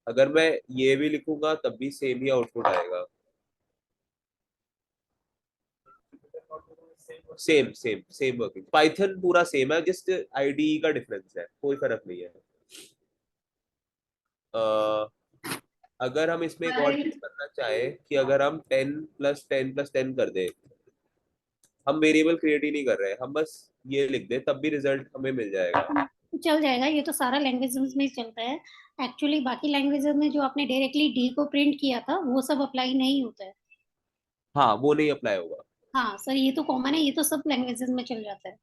अगर मैं ये भी लिखूंगा तब भी सेम ही आउटपुट आएगा। Same same same working, Python पूरा सेम है, जस्ट आईडीई का डिफरेंस है, कोई फर्क नहीं है। अ, अगर हम इसमें एक और चीज करना चाहे कि अगर हम 10 + 10 + 10 कर दें, हम वेरिएबल क्रिएट ही नहीं कर रहे, हम बस ये लिख दें, तब भी रिजल्ट हमें मिल जाएगा। चल जाएगा, ये तो सारा लैंग्वेजेस में ही चलता है। एक्चुअली बाकी लैंग्वेजेस में जो आपने डायरेक्टली डी को प्रिंट किया था वो सब अप्लाई नहीं होता है। हाँ, वो नहीं अप्लाई होगा। हाँ सर, ये तो कॉमन है, ये तो सब लैंग्वेजेस में चल जाता है।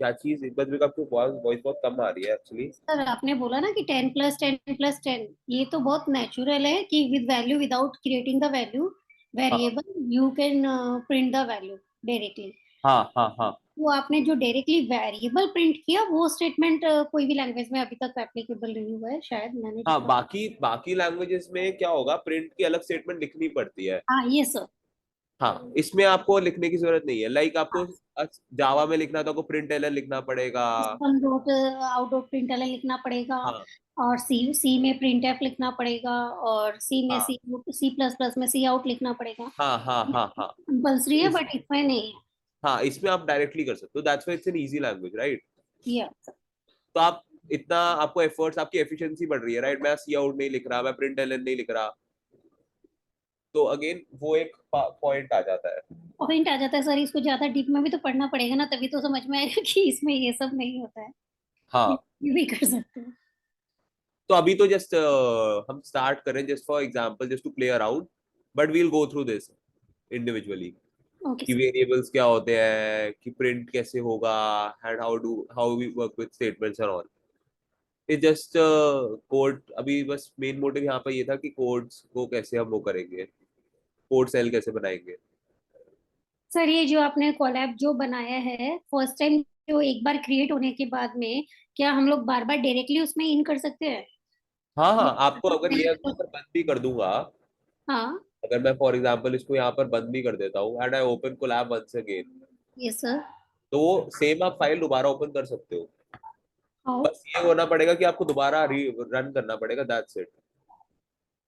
क्या चीज, एक बार आपकी वॉइस बहुत कम आ रही है एक्चुअली। सर आपने बोला ना कि 10 + 10 + 10, ये तो बहुत नेचुरल है कि with value without creating the value हाँ variable you can print the value directly. हाँ हाँ हाँ वो आपने जो डायरेक्टली वेरिएबल प्रिंट किया वो स्टेटमेंट कोई भी लैंग्वेज में अभी तक एप्लीकेबल नहीं हुआ है, शायद मैंने हाँ, देखा। बाकी बाकी लैंग्वेजेस में क्या होगा, प्रिंट की अलग स्टेटमेंट लिखनी पड़ती है। हाँ ये सर। हाँ, इसमें आपको लिखने की जरूरत नहीं है, लाइक आपको हाँ, जावा में लिखना तो आपको प्रिंट एलएन लिखना पड़ेगा। System dot out dot println लिखना पड़ेगा, हाँ और सी में प्रिंट एफ लिखना पड़ेगा, और सी में हाँ सी++ में सी आउट लिखना पड़ेगा। हाँ हाँ हाँ हाँ। कंपल्सरी है इस बट इसमें नहीं है। हाँ, इसमें आप डायरेक्टली कर सकते हो, that's why it's an easy language, right. या तो आप इतना, आपको एफर्ट्स, आपकी एफिशिएंसी बढ़ रही है, राइट। मैं सी आउट नहीं लिख रहा, मैं प्रिंट एलएन नहीं लिख रहा, तो अगेन वो एक पॉइंट आ जाता है। पॉइंट आ जाता है सर, इसको ज्यादा डीप में भी तो पढ़ना पड़ेगा ना, तभी तो समझ में आएगा कि इसमें ये सब नहीं होता है। हाँ, ये भी कर सकते हैं। तो अभी तो जस्ट हम स्टार्ट करें, just for example, just to play around, but we'll go through this individually, okay कि सर। वेरिएबल्स क्या होते हैं, कि प्रिंट कैसे होगा, and how we work with statements and all. It just code, अभी बस मेन मोटिव यहाँ पर ये था कि कोड्स को कैसे हम वो करेंगे, कोड सेल कैसे बनाएंगे। सर ये जो आपने कोलैब जो बनाया है फर्स्ट टाइम, जो एक बार क्रिएट होने के बाद में, क्या हम लोग बार बार डायरेक्टली उसमें इन कर सकते हैं? हाँ हाँ, आपको अगर ये यहाँ पर बंद भी कर दूंगा, हाँ। अगर मैं फॉर एग्जांपल इसको यहाँ पर बंद भी कर देता हूँ and I open Colab once again, yes sir. तो वो सेम आप फाइल दोबारा ओपन कर सकते हो। हाउ? बस ये होना पड़ेगा कि आपको दोबारा रन करना पड़ेगा, दैट्स इट।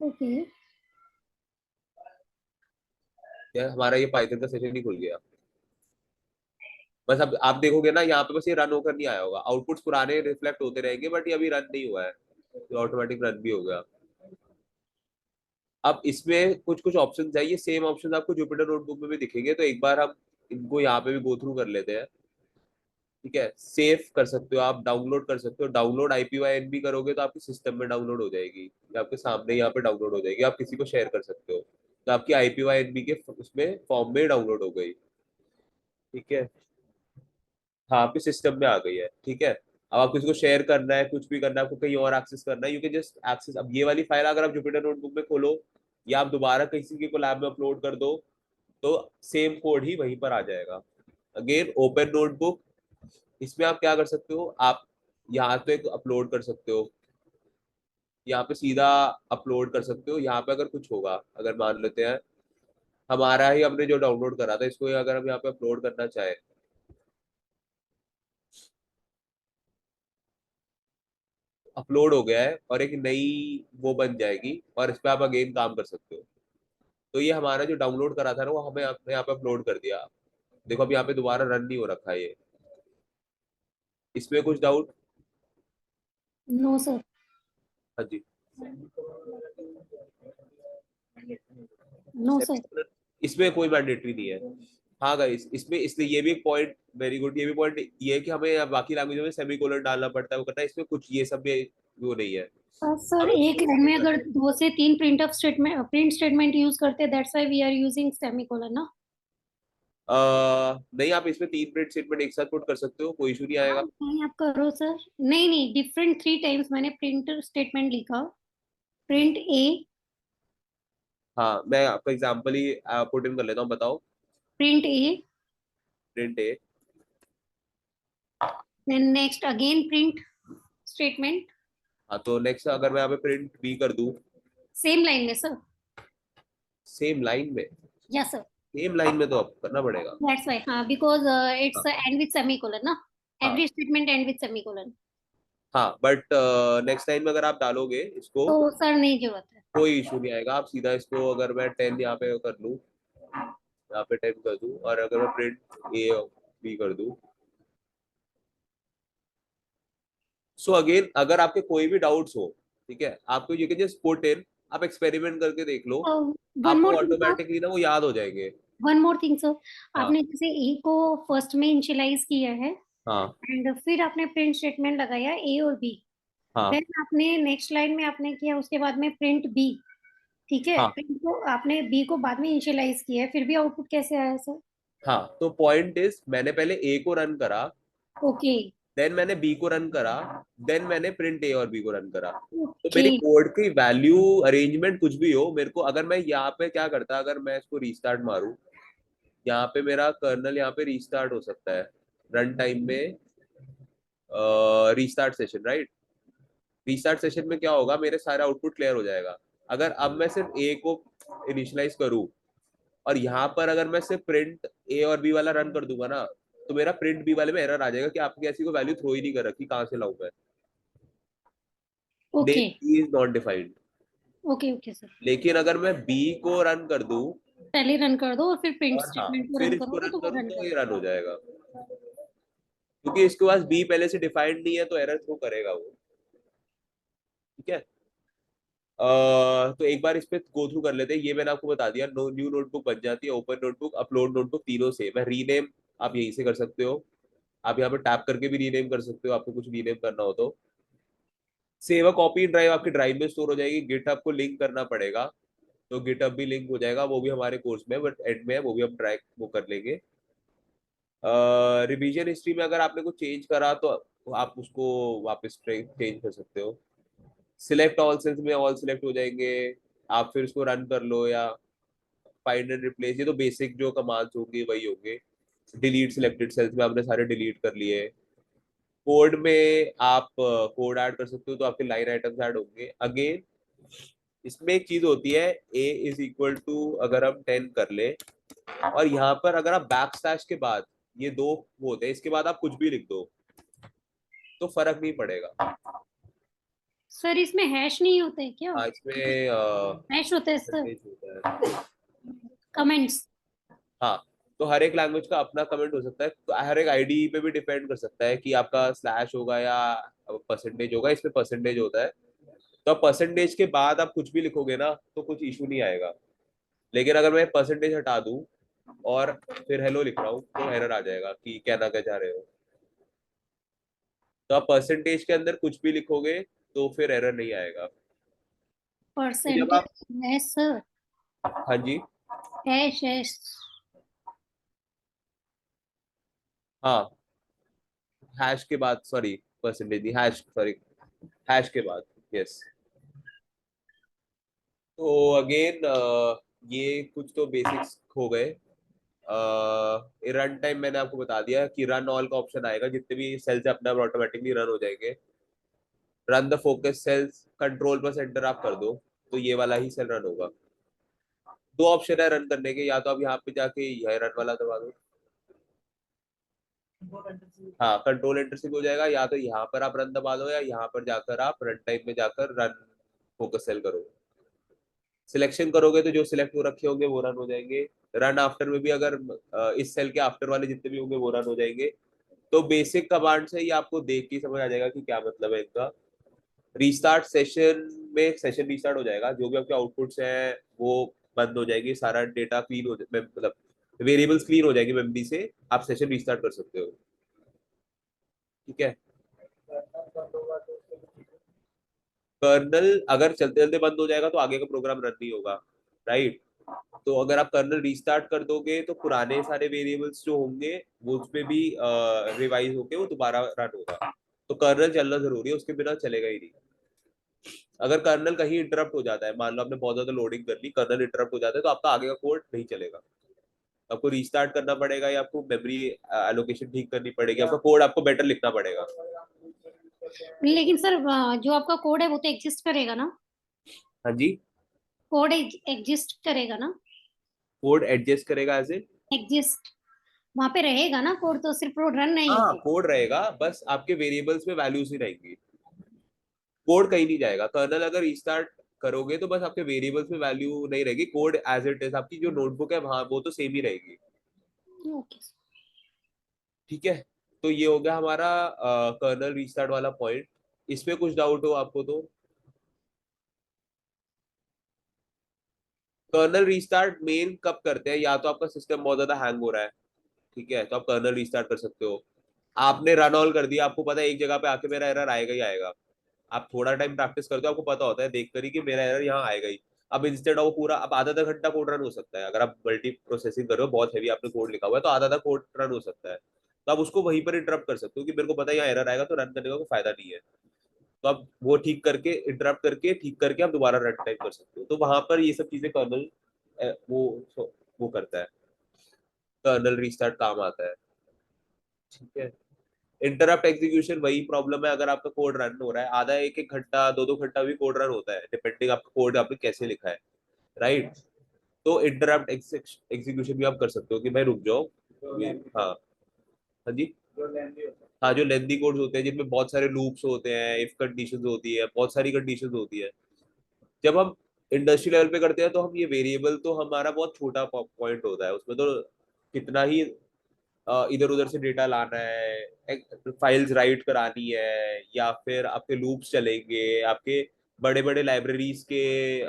ओके। हमारा ये पाइथन का सेशन ही खुल गया। बस अब आप देखोगे ना, यहाँ पे बस ये रन होकर नहीं आया होगा, आउटपुट्स पुराने रिफ्लेक्ट होते रहेंगे, बट ये अभी रन नहीं हुआ है, तो ऑटोमेटिक रन भी हो गया। अब इसमें कुछ कुछ ऑप्शंस है, ये सेम ऑप्शंस आपको जुपिटर नोटबुक में भी दिखेंगे, तो एक बार हम इनको यहाँ पे भी गो थ्रू कर लेते हैं। ठीक है, सेव कर सकते हो आप, डाउनलोड कर सकते हो, डाउनलोड IPYNB करोगे तो आपके सिस्टम में डाउनलोड हो जाएगी, या आपके सामने यहाँ पे डाउनलोड हो जाएगी, आप किसी को शेयर कर सकते हो, तो आपकी IPYNB के उसमें फॉर्म में डाउनलोड हो गई। ठीक है, हाँ, आपके सिस्टम में आ गई है। ठीक है, अब आप किसी को शेयर करना है, कुछ भी करना है, आपको कहीं और एक्सेस करना है, यू कैन जस्ट एक्सेस। अब ये वाली फाइल अगर आप जुपिटर नोटबुक में खोलो, या आप दोबारा किसी के को लैब में अपलोड कर दो, तो सेम कोड ही वहीं पर आ जाएगा। अगेन ओपन नोटबुक, इसमें आप क्या कर सकते हो, आप यहाँ तो एक अपलोड कर सकते हो, यहाँ पे सीधा अपलोड कर सकते हो। यहाँ पे अगर कुछ होगा, अगर मान लेते हैं हमारा ही हमने जो डाउनलोड करा था, इसको अगर हम यहाँ पे अपलोड करना चाहें, अपलोड हो गया है और एक नई वो बन जाएगी, और इस पे आप अगेन काम कर सकते हो। तो ये हमारा जो डाउनलोड करा था ना, वो हमें आपने यहाँ पे अपलोड कर दिया। देखो अब यहाँ पे दोबारा रन नहीं हो रखा है ये। इसमें कुछ डाउट? No sir. हाँ जी। No sir. इसमें कोई मैंडेटरी नहीं है। हाँ गाइस, इसमें इसलिए ये भी एक पॉइंट, वेरी गुड, ये भी पॉइंट ये है कि हमें बाकी लैंग्वेज में सेमीकोलन डालना पड़ता है, वो करना है, इसमें कुछ ये सब भी वो नहीं है। सर हमें एक लाइन में अगर 2 से 3 प्रिंट स्टेटमेंट यूज करते हैं, that's why we are using semicolon ना। नहीं, आप इसमें 3 प्रिंट स्टेटमेंट एक साथ पुट कर सकते हो, कोई इशू नहीं हाँ आएगा। नहीं, आप करो सर। नहीं नहीं, डिफरेंट 3 टाइम्स मैंने प्रिंट स्टेटमेंट लिखा। प्रिंट ए, हाँ, मैं आपका एग्जांपल ही पुट इन कर लेता हूँ, बताओ। Print A, print A, then next again print statement, हाँ, तो नेक्स्ट अगर मैं यहाँ पे प्रिंट बी कर दूं, सेम लाइन में सर। सेम लाइन में, यस सर। सेम लाइन में तो आपको करना पड़ेगा। दैट्स व्हाई, हाँ, बिकॉज इट्स हाँ एंड विद सेमीकोलन ना, हाँ every statement and with semicolon. हाँ, बट नेक्स्ट टाइम में अगर आप डालोगे इसको, तो सर नहीं जरूरत है। कोई इशू नहीं आएगा। आप सीधा इसको, अगर मैं 10 यहाँ पे कर लूँ, यहाँ पे 10 कर दूं और अगर मैं प्रिंट ए और बी कर दूं, सो अगेन अगर आपके कोई भी डाउट्स हो, ठीक है, आपको you can just put in, आप एक्सपेरिमेंट करके देख लो, वन आपको मोर थिंग सर, ऑटोमेटिकली ना वो याद हो जाएंगे। वन मोर थिंग सर, हाँ आपने जैसे ए को फर्स्ट में इनिशियलाइज किया है हाँ एंड फिर आपने प्रिंट स्टेटमेंट लगाया ए और बी, हाँ देन आपने नेक्स्ट लाइन में आपने किया उसके बाद में प्रिंट बी, ठीक है, हाँ प्रिंट को आपने बी को बाद में इनिशियलाइज किया है, फिर भी आउटपुट कैसे आया सर? हाँ। तो पॉइंट इज मैंने पहले ए को रन करा, ओके देन मैंने बी को रन करा, देन मैंने प्रिंट ए और बी को रन करा। तो ओके मेरी कोड की वैल्यू अरेंजमेंट कुछ भी हो, मेरे को अगर मैं यहाँ पे क्या करता, अगर मैं इसको रीस्टार्ट मारूं, यहाँ पे मेरा कर्नल यहाँ पे रीस्टार्ट हो सकता है रन टाइम में, restart session, right. Restart session में क्या होगा, मेरे सारे आउटपुट क्लियर हो जाएगा। अगर अब मैं सिर्फ ए को इनिशियलाइज करूं और यहाँ पर अगर मैं सिर्फ प्रिंट ए और बी वाला रन कर दूंगा ना, तो मेरा प्रिंट बी वाले में एरर आ जाएगा कि आपने ऐसी कोई वैल्यू थ्रो ही नहीं कर रखी, कहाँ से लाऊं मैं, okay name is not defined. Okay okay sir, लेकिन अगर मैं बी को रन कर दूं पहले रन कर दो और फिर प्रिंट और हाँ स्टेटमेंट को फिर रन इसको करोगे रन तो वो करूं रन तो कर, ये रन हो जाएगा, क्योंकि इसके पास बी पहले से डिफाइंड नहीं है, तो एरर थ्रो करेगा वो, ठीक है। तो एक बार इस पे गो थ्रू कर लेते हैं। ये मैंने आपको बता दिया, न्यू नोटबुक बन जाती है, ओपन नोटबुक, अपलोड नोटबुक, तीनों से मैं रीनेम आप यहीं से कर सकते हो, आप यहाँ पे टैप करके भी रीनेम कर सकते हो, आपको कुछ रीनेम करना हो तो। Save a copy in drive आपकी ड्राइव में स्टोर हो जाएगी, गिटहब को लिंक करना पड़ेगा, तो गिटहब भी लिंक हो जाएगा, वो भी हमारे कोर्स में, बट एंड में है, वो भी हम ट्रैक वो कर लेंगे। रिवीजन हिस्ट्री में अगर आपने कुछ चेंज करा तो आप उसको वापस चेंज कर सकते हो। सिलेक्ट ऑल सेल्स में ऑल सिलेक्ट हो जाएंगे, आप फिर उसको रन कर लो, या फाइंड एंड रिप्लेस, ये तो बेसिक जो कमांड्स होंगे वही होंगे। डिलीट सिलेक्टेड सेल्स में आपने सारे डिलीट कर लिए। कोड में आप कोड ऐड कर सकते हो, तो आपके लाइन आइटम्स ऐड होंगे। अगेन इसमें एक चीज होती है, a इज इक्वल टू अगर हम 10 कर ले, और यहाँ पर अगर आप बैक स्लैश के बाद ये दो वो होते हैं, इसके बाद आप कुछ भी लिख दो तो फर्क नहीं पड़ेगा। सर इसमें हैश नहीं होते क्या? हाँ इसमें हैश होते हैं सर, percentage होता है। कमेंट्स। हाँ, तो हर एक लैंग्वेज का अपना कमेंट हो सकता है, तो हर एक आईडी पे भी डिपेंड कर सकता है कि आपका स्लैश होगा या परसेंटेज होगा। इसमें परसेंटेज होता है, तो परसेंटेज के बाद आप कुछ भी लिखोगे ना तो कुछ इशू नहीं आएगा। लेकिन अगर मैं परसेंटेज हटा दूं और फिर हेलो लिख रहा हूँ तो एरर आ जाएगा कि क्या ना क्या चाह रहे हो। तो आप परसेंटेज के अंदर कुछ भी लिखोगे तो फिर एरर नहीं आएगा। तो जब आप, परसेंटेज है सर, हाँ जी, हैश हैश। हाँ हैश के बाद, सॉरी परसेंटेज नहीं, हैश, सॉरी हैश के बाद, यस। तो अगेन ये कुछ तो बेसिक्स हो गए। रन टाइम मैंने आपको बता दिया कि रन ऑल का ऑप्शन आएगा, जितने भी सेल्स अपने आप ऑटोमेटिकली रन हो जाएंगे। Run the focus cells, control पर सेंटर आप कर दो तो ये वाला ही सेल रन होगा। दो ऑप्शन है रन करने के, या तो आप यहाँ पे जाके यह रन वाला दबा दो, हाँ कंट्रोल एंटर से भी हो जाएगा, या तो यहाँ पर आप रन दबा दो, या यहाँ पर जाकर आप रन टाइम में जाकर रन फोकस सेल करो। सिलेक्शन करोगे तो जो सिलेक्ट हो रखे होंगे वो रन हो जाएंगे। रन आफ्टर में भी अगर इस सेल के आफ्टर वाले जितने भी होंगे वो रन हो जाएंगे। तो बेसिक कमांड से ही आपको देख के समझ आ जाएगा कि क्या मतलब है इनका। रीस्टार्ट सेशन में सेशन रीस्टार्ट हो जाएगा, जो भी आपके आउटपुट्स हैं वो बंद हो जाएगी, सारा डेटा क्लीन हो मतलब वेरिएबल्स क्लीन हो जाएगी मेमोरी से, आप सेशन रीस्टार्ट कर सकते हो, ठीक है। कर्नल अगर चलते चलते बंद हो जाएगा तो आगे का प्रोग्राम रन नहीं होगा, राइट। तो अगर आप कर्नल रीस्टार्ट कर दोगे तो पुराने सारे वेरिएबल्स जो होंगे वो उसमें भी रिवाइज होके वो दोबारा रन होगा। तो कर्नल चलना जरूरी है, उसके बिना चलेगा ही नहीं। अगर कर्नल कहीं इंटरप्ट हो जाता है, मान लो आपने बहुत ज्यादा लोडिंग कर ली, कर्नल इंटरप्ट हो जाता है, तो आपका आगे का कोड नहीं चलेगा। आपको रीस्टार्ट करना पड़ेगा, या आपको मेमोरी एलोकेशन ठीक करनी पड़ेगी, आपका कोड आपको बेटर लिखना पड़ेगा। लेकिन सर जो आपका कोड है वो तो एग्जिस्ट करेगा ना? हाँ जी, कोड एग्जिस्ट करेगा ना? कोड एडजस्ट करेगा एज ए, एग्जिस्ट वहां पे रहेगा ना कोड, तो सिर्फ वो रन नहीं हाँ होगा। कोड रहेगा, बस आपके वेरिएबल्स में वैल्यूज ही रहेंगी, कोड कहीं नहीं जाएगा। कर्नल अगर रीस्टार्ट करोगे तो बस आपके वेरिएबल्स में वैल्यू नहीं रहेगी, कोड एज इट इज, आपकी जो नोटबुक है वहां वो तो सेम ही रहेगी। Okay sir. ठीक है, तो ये हो गया हमारा कर्नल रीस्टार्ट वाला पॉइंट। इसमें कुछ डाउट हो आपको तो? कर्नल रीस्टार्ट मेन कब करते हैं, या तो आपका सिस्टम बहुत ज्यादा हैंग हो रहा है, ठीक है, तो आप कर्नल रीस्टार्ट कर सकते हो। आपने रन ऑल कर दिया, आपको पता है एक जगह पे आके मेरा एरर आएगा ही आएगा, आप थोड़ा टाइम प्रैक्टिस करते हो, आपको पता होता है देख कर ही कि मेरा एरर यहाँ आएगा ही। अब इंस्टेड ऑफ पूरा, अब आधा आधा घंटा कोड रन हो सकता है, अगर आप मल्टी प्रोसेसिंग कर रहे हो, बहुत हैवी आपने कोड लिखा हुआ है, तो आधा आधा कोड रन हो सकता है, तो आप उसको वहीं पर इंटरप्ट कर सकते हो कि मेरे को पता है यहाँ एरर आएगा, तो रन करने का कोई फायदा नहीं है। तो आप वो ठीक करके, इंटरप्ट करके ठीक करके आप दोबारा रन टाइम कर सकते हो। तो वहां पर ये सब चीजें कर्नल वो करता है, कर्नल रीस्टार्ट काम आता है। ठीक है, इंटरप्ट एग्जीक्यूशन वही प्रॉब्लम है, अगर आपका कोड रन हो रहा है आधा एक एक घंटा दो दो घंटा भी कोड रन होता है, डिपेंडिंग आपका कोड आपने कैसे लिखा है, राइट। तो इंटरप्ट एग्जीक्यूशन भी आप कर सकते हो कि भाई रुक जाओ। हाँ, हाँ जी, हाँ, जो लेंथी कोड्स होते हैं जिनमें बहुत सारे लूप्स होते हैं, इफ कंडीशंस होती है, बहुत सारी कंडीशंस होती है, जब हम इंडस्ट्री लेवल पे करते हैं तो हम ये वेरिएबल तो हमारा बहुत छोटा पॉइंट होता है, उसमें तो कितना ही इधर उधर से डेटा लाना है, फाइल्स राइट करानी है, या फिर आपके लूप्स चलेंगे, आपके बड़े बड़े लाइब्रेरीज के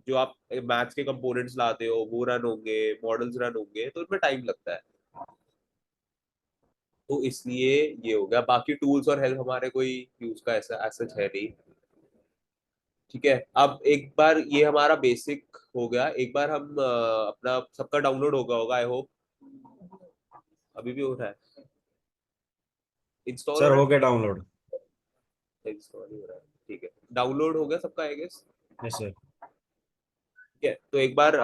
जो आप मैथ्स के कंपोनेंट्स लाते हो वो रन होंगे, मॉडल्स रन होंगे, तो उसमें टाइम लगता है। तो इसलिए ये हो गया, बाकी टूल्स और हेल्प हमारे कोई यूज का ऐसा सच है नहीं। ठीक है, अब एक बार ये हमारा बेसिक हो गया, एक बार हम अपना सबका डाउनलोड होगा होगा आई होप, अभी भी हो रहा है, इंस्टॉल हो सर रहा हो गया डाउनलोड। है, इंस्टॉल ही हो रहा है, ठीक है, डाउनलोड हो गया सबका आई गेस। Yes sir. ठीक है, तो एक बार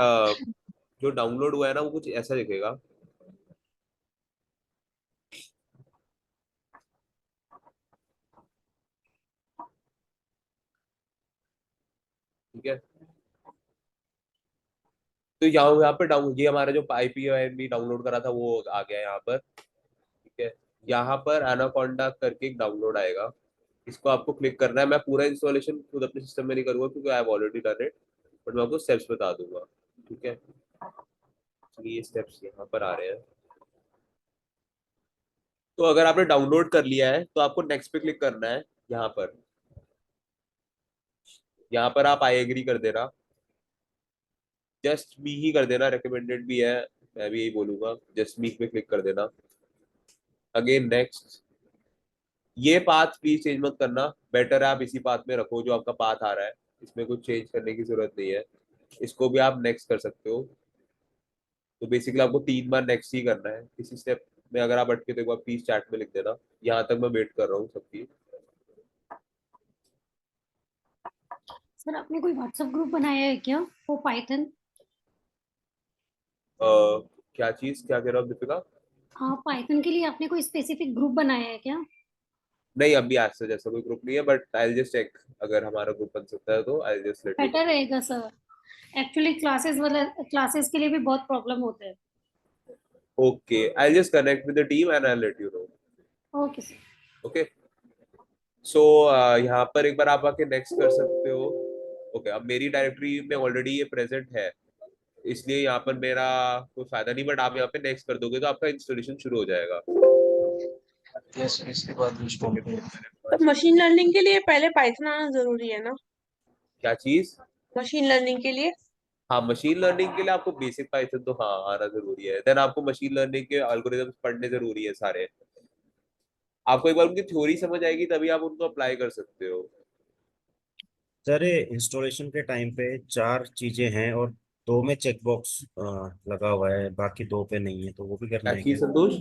जो डाउनलोड हुआ है ना वो कुछ ऐसा दिखेगा। ठीक है, तो यहाँ पे डाउन, ये हमारा जो IPYB डाउनलोड करा था वो आ गया यहाँ पर। ठीक है, यहाँ पर एनाकोंडा करके एक डाउनलोड आएगा, इसको आपको क्लिक करना है। मैं पूरा इंस्टॉलेशन खुद अपने सिस्टम में नहीं करूंगा क्योंकि I have already done it, but मैं आपको स्टेप्स बता दूंगा। ठीक है, तो ये स्टेप्स यहाँ पर आ रहे हैं। तो अगर आपने डाउनलोड कर लिया है तो आपको नेक्स्ट पे क्लिक करना है, यहाँ पर, यहाँ पर आप आई एग्री कर देना, जस्ट मी ही कर देना, रिकमेंडेड भी है, मैं भी यही बोलूंगा, जस्ट मी पे क्लिक कर देना। अगेन नेक्स्ट, ये पाथ प्लीज चेंज मत करना, बेटर है आप इसी पाथ में रखो जो आपका पाथ आ रहा है, इसमें कुछ चेंज करने की जरूरत नहीं है। इसको भी आप नेक्स्ट कर सकते हो। तो बेसिकली आपको 3 बार नेक्स्ट ही करना है, किसी स्टेप में अगर आप अटके तो एक बार प्लीज चैट में लिख देना। यहाँ तक मैं वेट कर रहा हूँ सबकी। सर आपने कोई व्हाट्सएप ग्रुप बनाया है क्या वो पाइथन? क्या चीज, क्या कह रहा हूँ दीपिका? हाँ, पाइथन के लिए आपने कोई स्पेसिफिक ग्रुप बनाया है क्या? नहीं, अभी आज से जैसा कोई ग्रुप नहीं है, बट आई जस्ट चेक, अगर हमारा ग्रुप बन सकता है तो I just let you know. Better रहेगा सर। एक्चुअली क्लासेस के लिए भी बहुत प्रॉब्लम होता है। Okay, I just connect with the team and I let you know. Okay sir. Okay, so यहाँ पर एक बार आप आके नेक्स्ट कर सकते हो। ओके, अब मेरी डायरेक्टरी में ऑलरेडी ये प्रेजेंट है, इसलिए यहाँ पर मेरा कोई फायदा नहीं, बट आप यहाँ पे नेक्स्ट कर दोगे तो आपका इंस्टॉलेशन शुरू हो जाएगा। यस, इसके बाद इंस्टॉल ओके, तो करो। मेरे तो पास मशीन लर्निंग के लिए पहले पाइथन आना जरूरी है ना? क्या चीज? मशीन लर्निंग के लिए? हाँ, मशीन लर्निंग के लिए आपको बेसिक पाइथन तो हाँ आना जरूरी है, देन आपको मशीन लर्निंग के एल्गोरिथम्स पढ़ने जरूरी है सारे। आपको एक बार उनकी थ्योरी समझ आएगी तभी आप उनको अप्लाई कर सकते हो। सर इंस्टॉलेशन के टाइम पे 4 चीजें हैं और 2 में चेकबॉक्स लगा हुआ है, बाकी 2 पे नहीं है, तो वो भी करना क्या है चीज क्या? संतोष?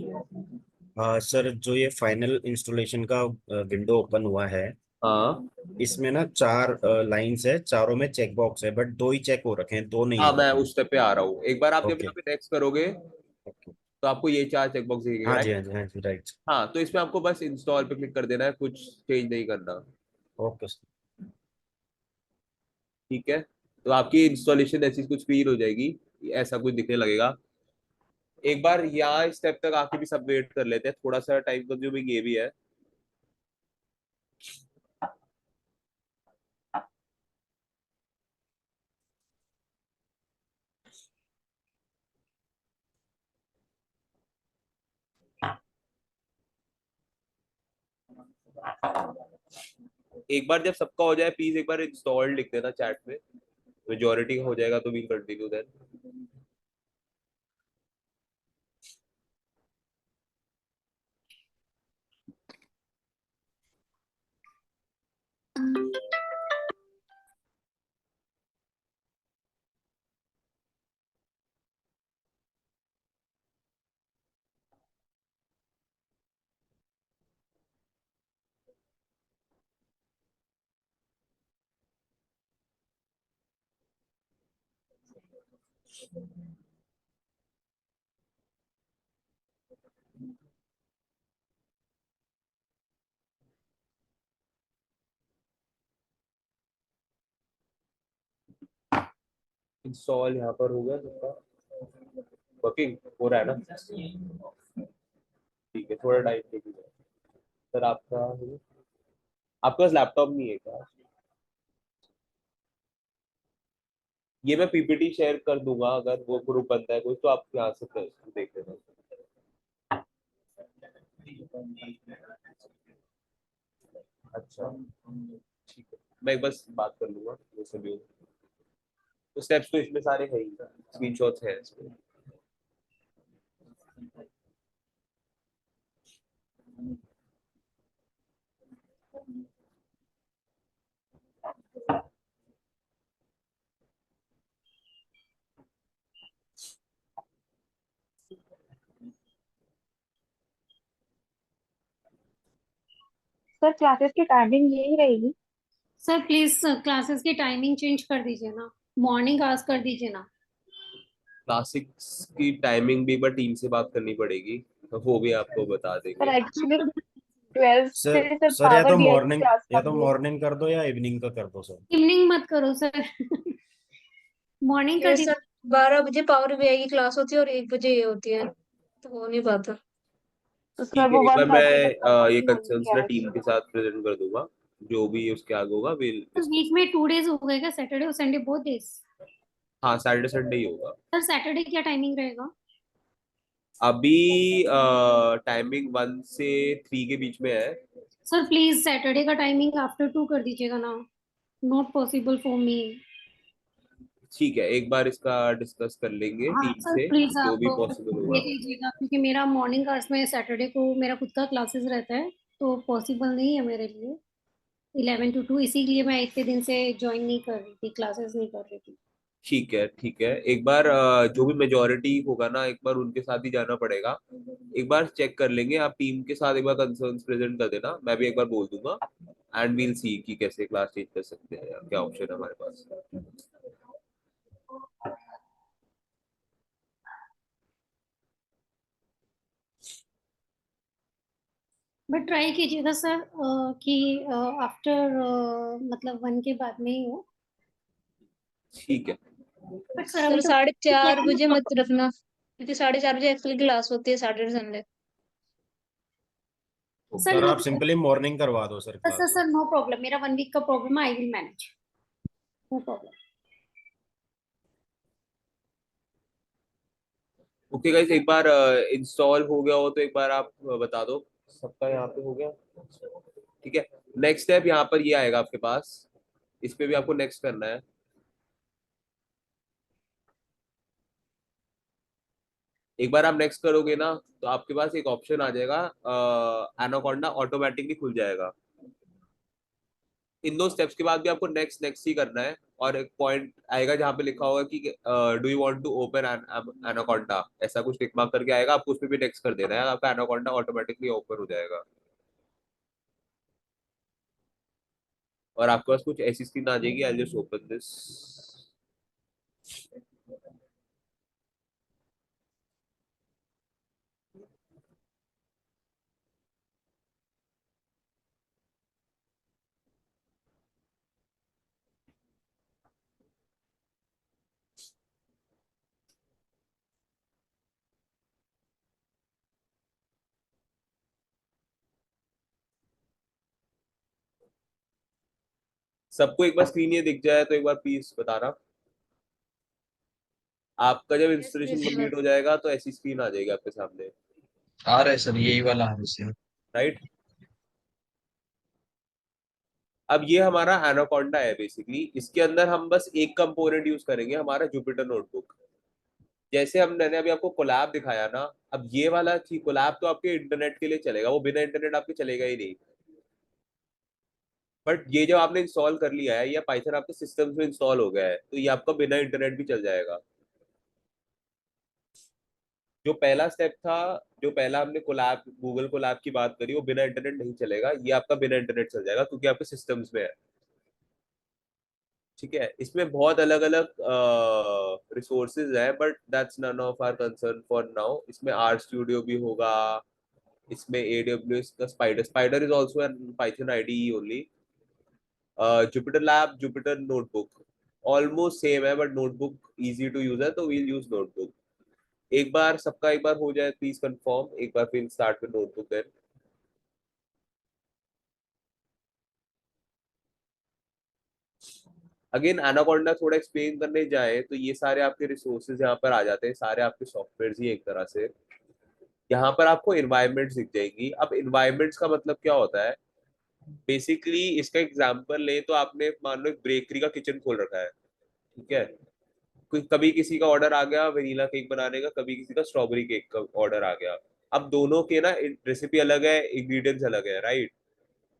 सर जो ये फाइनल इंस्टॉलेशन का विंडो ओपन हुआ है, हाँ, इसमें ना 4 लाइंस है, चारों में चेकबॉक्स है, बट 2 ही चेक हो रखे हैं, 2 नहीं हाँ, हो मैं रखे हैं। उस स्टेप पे आ रहा हूँ, एक बार आप जब ओके। यहाँ पे नेक्स्ट करोगे ओके। तो आपको ये 4 चेकबॉक्स दिखेंगे, हाँ जी, राइट? हाँ जी, हाँ जी, राइट। हाँ, तो इसमें आपको बस इंस्टॉल पे क्लिक कर देना है, कुछ चेंज नहीं करना। Okay sir. ठीक है, तो आपकी इंस्टॉलेशन ऐसी कुछ फील हो जाएगी, ऐसा कुछ दिखने लगेगा। एक बार यहाँ स्टेप तक आके भी सब वेट कर लेते हैं, थोड़ा सा टाइम कंज्यूमिंग ये भी है। एक बार जब सबका हो जाए प्लीज एक बार इंस्टॉल लिख देना चैट में, मेजोरिटी हो जाएगा तो वील कंटिन्यू देन। इंस्टॉल यहाँ पर हो गया सबका, वर्किंग हो रहा है ना? ठीक है, थोड़ा टाइम लगेगा। सर आपका आपके पास लैपटॉप नहीं है क्या? ये मैं पीपीटी शेयर कर दूंगा, अगर वो ग्रुप बनता है कोई तो आप यहाँ से देख लेना। अच्छा ठीक है, मैं बस बात कर लूंगा वो सभी। तो स्टेप्स तो इसमें सारे है ही, स्क्रीनशॉट्स हैं इसमें। सर क्लासेस की टाइमिंग यही रहेगी? सर प्लीज क्लासेस की टाइमिंग चेंज कर दीजिए ना, मॉर्निंग आवर्स कर दीजिए ना। क्लासिक्स की टाइमिंग भी बट टीम से बात करनी पड़ेगी, तो वो भी आपको बता सर देंगे। एक्चुअली 12 से sir sir sir power BI की क्लास या का तो भी है। मॉर्निंग कर दो या इवनिंग का कर दो सर। इवनिंग मत करो सर, मॉर्निंग कर ये दीजिए। सर 12 बजे पावर बीआई की क्लास होती है और 1 बजे ये होती है, तो हो नहीं पाता। तो सर ठीक है, वो एक बार 1:30 तक मैं ये कंफर्म होनी कंसर्न्स ना है। टीम के साथ प्रेजेंट कर दूंगा, जो भी उसके आगे होगा विल वीक डिस्कस। में 2 डेज हो गए क्या, सैटरडे और संडे बोथ डेज? हाँ सैटरडे संडे ही होगा। सर सैटरडे क्या टाइमिंग रहेगा? अभी टाइमिंग 1 से 3 के बीच में है। सर प्लीज सैटरडे का टाइमिंग आफ्टर 2 कर दीजिएगा ना, नॉट पॉसिबल फॉर मी। ठीक है, एक बार इसका डिस्कस कर लेंगे हाँ टीम सर से, प्लीज जो आप भी पॉसिबल ये होगा। कीजिएगा, क्योंकि मेरा मॉर्निंग आवर्स में सैटरडे को मेरा खुद का क्लासेस रहता है, तो पॉसिबल नहीं है मेरे लिए 11 to 2, इसीलिए मैं इतने दिन से ज्वाइन नहीं कर रही थी, क्लासेस नहीं कर रही थी। ठीक है ठीक है, एक बार जो भी मेजोरिटी होगा ना एक बार उनके साथ ही जाना पड़ेगा। एक बार चेक कर लेंगे, आप टीम के साथ एक बार कंसर्न्स प्रेजेंट कर देना, मैं भी एक बार बोल दूंगा। एंड वील सी कि कैसे क्लास चेंज कर सकते हैं या क्या ऑप्शन है हमारे पास। बट ट्राई कीजिएगा सर कि आफ्टर मतलब 1 के बाद में ही हो। ठीक है। बट सर सर अभी तो 4:30 बजे मत रखना, क्योंकि 4:30 बजे एक्चुअली क्लास होती है सैटरडे संडे। तो सर सर नो, आप सिंपली मॉर्निंग करवा दो sir sir sir class. Sir no problem, मेरा 1 वीक का प्रॉब्लम है, I will manage, no problem. Okay guys, एक बार इंस्टॉल हो गया हो तो एक बार आप बता दो सबका यहाँ पे हो गया। ठीक है, नेक्स्ट स्टेप यहाँ पर ये आएगा आपके पास, इस पे भी आपको नेक्स्ट करना है। एक बार आप नेक्स्ट करोगे ना तो आपके पास एक ऑप्शन आ जाएगा, एनाकोंडा ऑटोमेटिकली खुल जाएगा। इन दो स्टेप्स के बाद भी आपको नेक्स्ट नेक्स्ट ही करना है, और एक पॉइंट आएगा जहाँ पे लिखा होगा कि do you want to open Anaconda, ऐसा कुछ टिक मार्क करके आएगा, आपको उस पर भी नेक्स्ट कर देना है, आपका एनाकोंडा ऑटोमेटिकली ओपन हो जाएगा। और आपके पास कुछ ऐसी स्क्रीन आ जाएगी, आई जस्ट ओपन दिस। सबको एक बार स्क्रीन ये दिख जाए तो एक बार प्लीज बताना। आपका जब yes installation yes sir. Complete हो जाएगा तो ऐसी स्क्रीन आ जाएगी आपके सामने, आ रहा है सर, यही वाला आ रहा है सर। राइट? अब ये हमारा एनाकोंडा है बेसिकली, इसके अंदर हम बस एक कंपोनेंट यूज करेंगे, हमारा जुपिटर नोटबुक। जैसे मैंने अभी आपको कोलैब दिखाया ना, अब ये वाला चीज कोलैब तो आपके इंटरनेट के लिए चलेगा, वो बिना इंटरनेट आपके चलेगा ही नहीं। बट ये जब आपने इंस्टॉल कर लिया है या पाइथन आपके सिस्टम में इंस्टॉल हो गया है, तो ये आपका बिना इंटरनेट भी चल जाएगा। जो पहला स्टेप था, जो पहला हमने कोलैब गूगल कोलैब की बात करी, वो बिना इंटरनेट नहीं चलेगा, ये आपका बिना इंटरनेट चल जाएगा क्योंकि आपके सिस्टम्स में है। ठीक है, इसमें बहुत अलग अलग रिसोर्सेज है, but that's none of our concern for now. इसमें आर स्टूडियो भी होगा, इसमें AWS का Spyder is also an Python IDE only. Jupyter lab, Jupyter notebook almost same है, but notebook easy to use है, तो वील यूज नोटबुक। एक बार सबका एक बार हो जाए प्लीज कंफर्म, एक बार फिर start with notebook then. Again Anaconda थोड़ा एक्सप्लेन करने जाए तो ये सारे आपके रिसोर्सेज यहाँ पर आ जाते हैं, सारे आपके सॉफ्टवेयर ही एक तरह से। यहाँ पर आपको इन्वायरमेंट्स दिख जाएंगी। अब इन्वायरमेंट्स का मतलब क्या होता है, बेसिकली इसका एग्जांपल ले तो आपने मान लो एक बेकरी का किचन खोल रखा है, ठीक है। कभी किसी का ऑर्डर आ गया वेनिला केक बनाने का, कभी किसी का स्ट्रॉबेरी केक का ऑर्डर आ गया। अब दोनों के ना रेसिपी अलग है, इंग्रेडिएंट्स अलग है, राइट।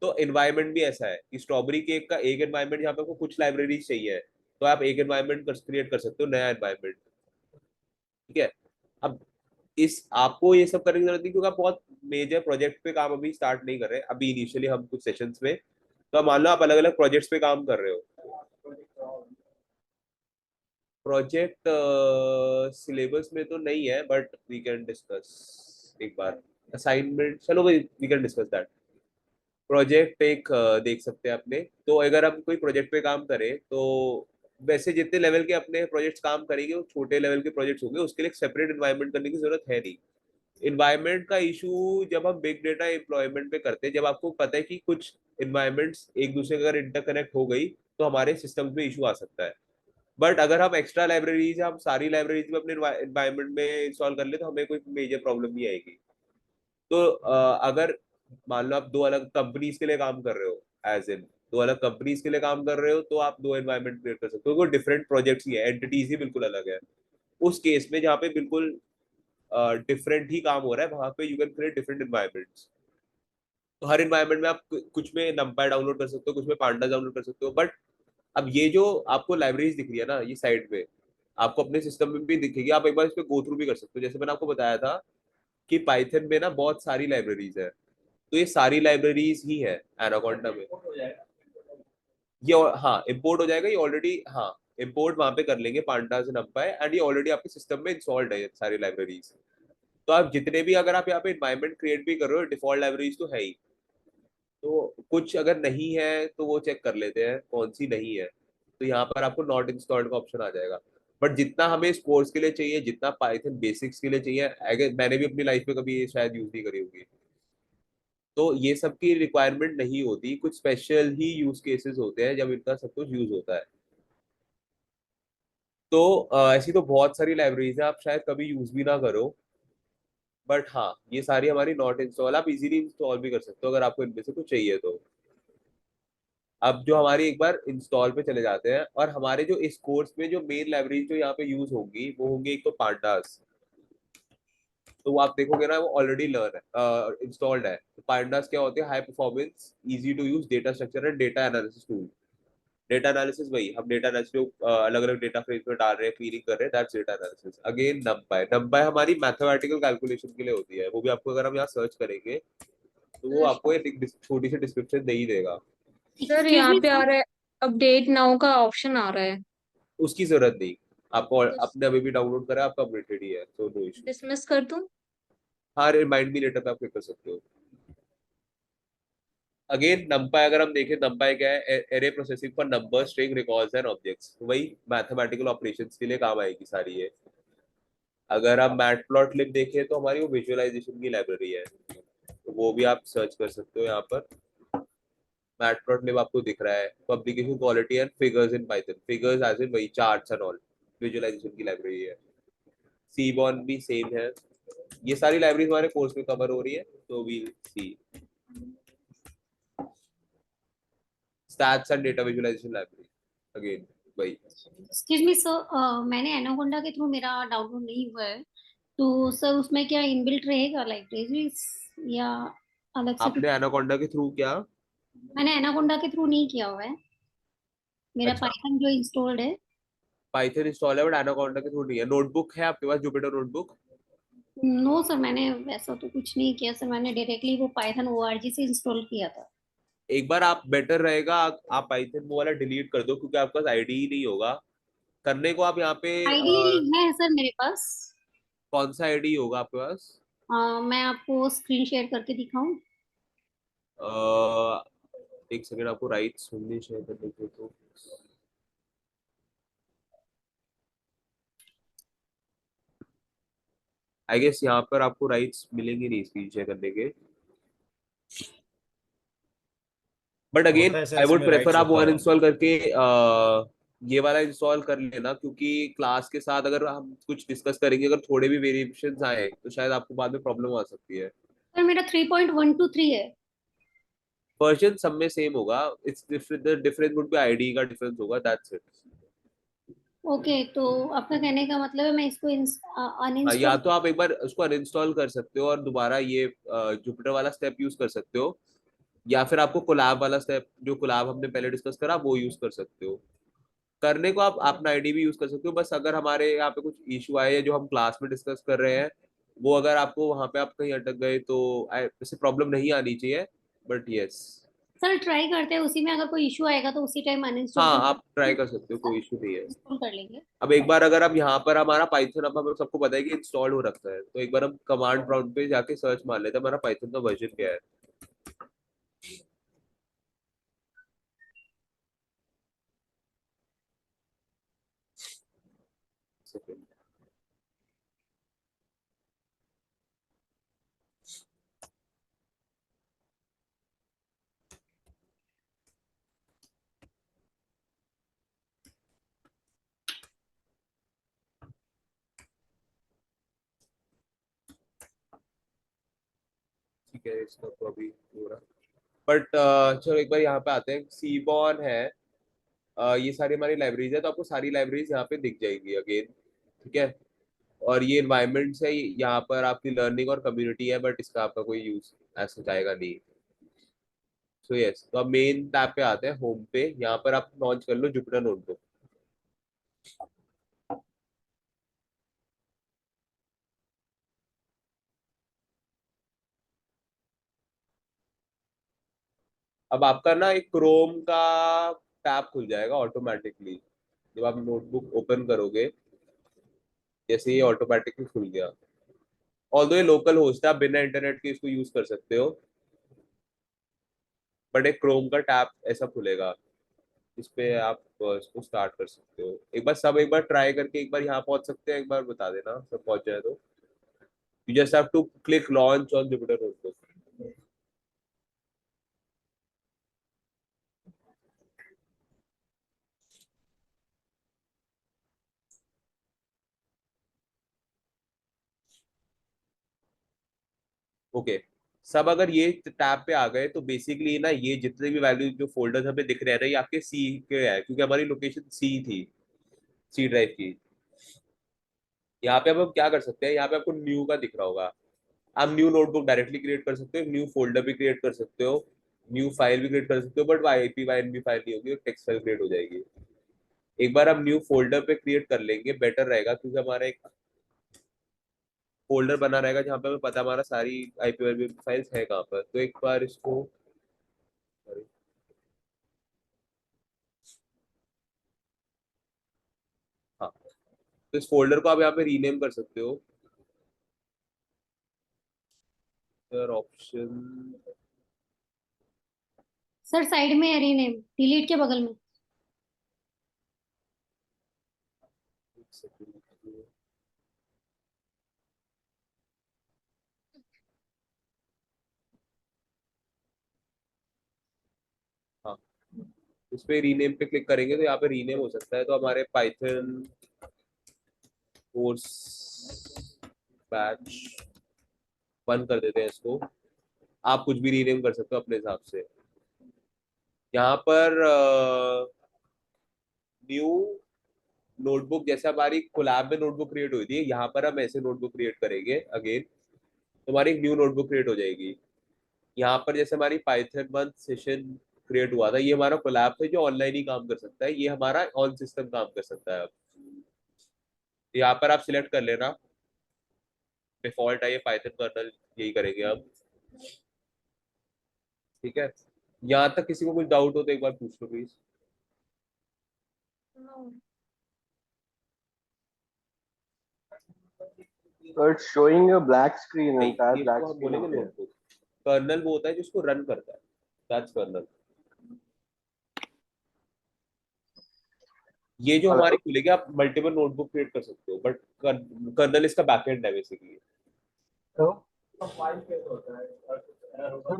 तो एनवायरनमेंट भी ऐसा है कि स्ट्रॉबेरी केक का एक एनवायरनमेंट जहाँ पे आपको कुछ लाइब्रेरी चाहिए, तो आप एक एनवायरनमेंट क्रिएट कर सकते हो, नया एनवायरनमेंट। ठीक है। अब इस आपको ये सब करने की जरूरत नहीं, क्योंकि आप बहुत मेजर प्रोजेक्ट पे काम अभी स्टार्ट नहीं कर रहे अभी, इनिशियली हम कुछ सेशंस में। तो मान लो आप अलग अलग प्रोजेक्ट्स पे काम कर रहे हो। प्रोजेक्ट सिलेबस में तो नहीं है, बट वी कैन डिस्कस एक बार। असाइनमेंट चलो we can discuss that. Project एक देख सकते हैं अपने, तो अगर हम कोई प्रोजेक्ट पे काम करें तो वैसे जितने लेवल के अपने प्रोजेक्ट्स काम करेंगे वो छोटे लेवल के प्रोजेक्ट्स होंगे, उसके लिए सेपरेट एनवायरनमेंट करने की जरूरत है नहीं। इन्वायरमेंट का इशू जब हम बिग डेटा एम्प्लॉयमेंट पे करते हैं, जब आपको पता है कि कुछ इन्वायरमेंट्स एक दूसरे का अगर इंटरकनेक्ट हो गई तो हमारे सिस्टम में इशू आ सकता है। बट अगर हम एक्स्ट्रा लाइब्रेरीज, हम सारी लाइब्रेरीज में अपने इन्वायरमेंट में इंस्टॉल कर ले तो हमें कोई मेजर प्रॉब्लम नहीं आएगी। तो अगर मान लो आप दो अलग कंपनीज के लिए काम कर रहे हो, एज इन दो अलग कंपनीज के लिए काम कर रहे हो, तो आप दो एनवायरमेंट क्रिएट कर सकते हो, कोई डिफरेंट प्रोजेक्ट्स ही है, एंटिटीज ही बिल्कुल अलग है। उस केस में जहाँ पे बिल्कुल डिफरेंट ही काम हो रहा है, वहां पे you can create different environments. तो हर एनवायरमेंट में आप कुछ में नंपाई डाउनलोड कर सकते हो, कुछ में पांडा डाउनलोड कर सकते हो। बट अब ये जो आपको लाइब्रेरीज दिख रही है ना, ये साइड में आपको अपने सिस्टम में भी दिखेगी, आप एक बार इस पे गो थ्रू भी कर सकते हो। जैसे मैंने आपको बताया था कि पाइथन में ना बहुत सारी लाइब्रेरीज है, तो ये सारी लाइब्रेरीज ही है एनाकोंडा में। ये हाँ इम्पोर्ट हो जाएगा, ये ऑलरेडी हाँ इम्पोर्ट वहां पे कर लेंगे पांडास नंपाई, एंड ये ऑलरेडी आपके सिस्टम में इंस्टॉल्ड है सारी लाइब्रेरीज। तो आप जितने भी अगर आप यहाँ पे एनवायरमेंट क्रिएट भी कर रहे हो, डिफॉल्ट लाइब्रेरीज तो है ही। तो कुछ अगर नहीं है तो वो चेक कर लेते हैं कौन सी नहीं है, तो यहाँ पर आपको नॉट इंस्टॉल्ड का ऑप्शन आ जाएगा। बट जितना हमें इस कोर्स के लिए चाहिए, जितना पाइथन बेसिक्स के लिए चाहिए, अगर मैंने भी अपनी लाइफ में कभी ये शायद यूज नहीं करी होगी, तो ये सब की रिक्वायरमेंट नहीं होती। कुछ स्पेशल ही यूज केसेस होते हैं जब इनका सब कुछ यूज होता है। तो ऐसी तो बहुत सारी लाइब्रेरीज है, आप शायद कभी यूज भी ना करो, बट हाँ ये सारी हमारी नॉट इंस्टॉल, आप इजीली इंस्टॉल भी कर सकते हो अगर आपको इनमें से कुछ चाहिए तो। अब जो हमारी एक बार इंस्टॉल पे चले जाते हैं, और हमारे जो इस कोर्स में जो मेन लाइब्रेरी जो यहाँ पे यूज होंगी वो होंगी एक तो पांडास। तो वो आप देखोगे ना, वो ऑलरेडी लर्न है, इंस्टॉल्ड है। तो पांडास क्या होते हैं, high performance easy to use data structure and data analysis tool. Data analysis वही हम डेटा एनालिसिस अलग अलग डेटा फ्रेम में डाल रहे हैं, क्लीनिंग कर रहे हैं, दैट्स डेटा एनालिसिस। अगेन नंपाई, नंपाई हमारी मैथमेटिकल कैलकुलेशन के लिए होती है, वो भी आपको अगर हम यहाँ सर्च करेंगे तो वो आपको एक छोटी सी डिस्क्रिप्शन दे ही देगा। सर एक्सक्यूज यहाँ मी पे आ रहा है, अपडेट नाउ का ऑप्शन आ रहा है। उसकी जरूरत नहीं, आपको अपने अभी भी डाउनलोड करा, आपका अपडेटेड ही है, तो नो इशू। डिसमिस कर दूं? हाँ रिमाइंड मी लेटर पे आप क्लिक कर सकते हो। अगेन नंपाई अगर हम देखें, नंपाई क्या है, array processing for number, string, records and objects, वही मैथमेटिकल ऑपरेशंस के लिए काम आएगी सारी ये। अगर आप मैटप्लॉटलिब देखें तो हमारी वो विजुअलाइजेशन की लाइब्रेरी है, तो वो भी आप सर्च कर सकते हो यहाँ पर। मैटप्लॉटलिब आपको दिख रहा है, publication quality and figures in Python, figures as in वही चार्ट्स एंड ऑल, विजुअलाइजेशन की लाइब्रेरी है। सीबॉन भी सेम है। ये सारी लाइब्रेरी हमारे कोर्स में कवर हो रही है, तो we'll see. stats and data visualization library. Again, वही. एक्सक्यूज मी सर, मैंने एनाकोंडा के थ्रू मेरा डाउनलोड नहीं हुआ है, तो सर उसमें क्या इनबिल्ट रहेगा लाइब्रेरीज या अलग से आपने एनाकोंडा के थ्रू क्या? मैंने एनाकोंडा के थ्रू नहीं किया हुआ है, मेरा अच्छा, पाइथन जो इंस्टॉल्ड है। पाइथन इंस्टॉल है बट एनाकोंडा के थ्रू नहीं है. नोटबुक है आपके पास, जुपिटर नोटबुक? नो सर, मैंने वैसा तो कुछ नहीं किया सर, मैंने डायरेक्टली वो पाइथन ओआरजी से इंस्टॉल किया था। एक बार आप बेटर रहेगा आप पाइथन वो वाला डिलीट कर दो, क्योंकि आपके पास आईडी ही नहीं होगा करने को. आप यहाँ पे आईडी है सर मेरे पास। कौन सा आईडी होगा आपके पास? मैं आपको स्क्रीन शेयर करके दिखाऊं? अ, एक सेकंड, आपको राइट सुननी चाहिए करने के तो. आई गेस यहाँ पर आपको राइट्स मिलेंगे नहीं स्क्रीन शेयर करने के. बट अगेन होता है सर, आई वुड इसमें प्रेफर राइट्स आप होता वन है। इंस्टॉल करके ये वाला इंस्टॉल कर लेना, क्योंकि क्लास के साथ अगर हम कुछ डिस्कस करेंगे, अगर थोड़े भी वेरिएशंस आए तो शायद आपको बाद में प्रॉब्लम आ सकती है. सर मेरा 3.123 है। वर्जन सब में सेम होगा. It's different, the difference would be ID का डिफरेंस होगा, दैट्स इट. ओके, तो आपका कहने का मतलब है मैं इसको या अनइंस्टॉल। तो आप एक बार उसको अनइंस्टॉल कर सकते हो और दोबारा ये जुपिटर वाला स्टेप यूज कर सकते हो, या फिर आपको कोलैब वाला स्टेप, जो कोलैब हमने पहले डिस्कस करा, वो यूज कर सकते हो. करने को आप अपना आईडी भी यूज कर सकते हो. बस अगर हमारे यहाँ पे कुछ इशू आए जो हम क्लास में डिस्कस कर रहे हैं, वो अगर आपको वहां पे आप कहीं अटक गए तो ऐसे प्रॉब्लम नहीं आनी चाहिए. बट यस, सर ट्राई करते हैं, उसी में अगर कोई इशू आएगा तो उसी टाइम अनइंस्टॉल हाँ कर आप ट्राई कर सकते हो, कोई इशू नहीं है. इंस्टॉल कर लेंगे। अब एक बार अगर हम यहाँ पर हमारा पाइथन, अब हमें सबको पता है कि इंस्टॉल हो रखा है, तो एक बार हम कमांड प्रॉम्प्ट पे जाके सर्च मार लेते हैं हमारा पाइथन का वर्जन क्या है. ठीक है, इसका तो अभी हो रहा. बट चलो एक बार यहाँ पे आते हैं. सीबॉन है, ये सारी हमारी लाइब्रेरीज है, तो आपको सारी लाइब्रेरीज यहाँ पे दिख जाएगी अगेन. ठीक है. और ये इन्वायरमेंट्स है, यहाँ पर आपकी लर्निंग और कम्युनिटी है, बट इसका आपका कोई यूज ऐसा जाएगा नहीं. सो यस, तो अब मेन टैब पे आते हैं, होम पे. यहाँ पर आप लॉन्च कर लो जुपिटर नोटबुक. अब आपका ना एक क्रोम का टैब खुल जाएगा ऑटोमेटिकली जब आप नोटबुक ओपन करोगे. जैसे ये ऑटोमेटिकली खुल गया. ऑल्दो ये लोकल होस्ट है, आप बिना इंटरनेट के इसको यूज कर सकते हो, बट एक क्रोम का टैब ऐसा खुलेगा, इस पे आप इसको स्टार्ट कर सकते हो. एक बार सब एक बार ट्राई करके एक बार यहाँ पहुंच सकते हैं, एक बार बता देना सब पहुंच जाए तो. You just have to click launch on Jupyter notebook. Okay, सब अगर ये टैब पे आ गए तो बेसिकली ना ये जितने भी वैल्यू जो फोल्डर्स हमें दिख रहे हैं ना, ये आपके सी के है, क्योंकि हमारी लोकेशन सी थी, सी ड्राइव की. यहाँ पे अब हम क्या कर सकते हैं, यहाँ पे आपको न्यू का दिख रहा होगा. आप न्यू नोटबुक डायरेक्टली क्रिएट कर सकते हो, न्यू फोल्डर भी क्रिएट कर सकते हो, न्यू फाइल भी क्रिएट कर सकते हो, बट IPYNB फाइल नहीं होगी, टेक्स्ट फाइल क्रिएट हो जाएगी. एक बार हम न्यू फोल्डर पे क्रिएट कर लेंगे, बेटर रहेगा, क्योंकि हमारा एक फोल्डर बना रहेगा जहाँ पे हमें पता हमारा सारी IPYNB फाइल्स है कहाँ पर. तो एक बार इसको, हाँ, तो इस फोल्डर को आप यहाँ पे रीनेम कर सकते हो. सर ऑप्शन, सर साइड में है रीनेम, डिलीट के बगल में। हाँ, इस पे रीनेम पे क्लिक करेंगे तो यहाँ पे रीनेम हो सकता है. तो हमारे पाइथन कोर्स बैच 1 कर देते हैं इसको. आप कुछ भी रीनेम कर सकते हो अपने हिसाब से. यहाँ पर न्यू नोटबुक, जैसे हमारी कोलैब में नोटबुक क्रिएट हुई थी, यहाँ पर हम ऐसे नोटबुक क्रिएट करेंगे अगेन, तो हमारी एक न्यू नोटबुक क्रिएट हो जाएगी। यहाँ पर जैसे हमारी पाइथन मंथ सेशन क्रिएट हुआ था, ये हमारा कोलैब है जो ऑनलाइन ही काम कर सकता है, ये हमारा ऑन सिस्टम काम कर सकता है। अब यहाँ पर आप सिलेक्ट कर लेना, डिफॉल्ट है ये पाइथन कर्नल, यही करेंगे अब। ठीक है, यहाँ तक किसी को कुछ डाउट हो तो एक बार पूछ लो please. So it's showing a black screen, नहीं, entire ये black तो हम screen बोलेंगे over here. नोटबुक। कर्नल वो होता है जिसको रन करता है, दैट्स कर्नल। ये जो हमारी खुलेगी, आप मल्टीपल नोटबुक क्रिएट कर सकते हो, बट कर्नल इसका बैकएंड है बेसिकली। तो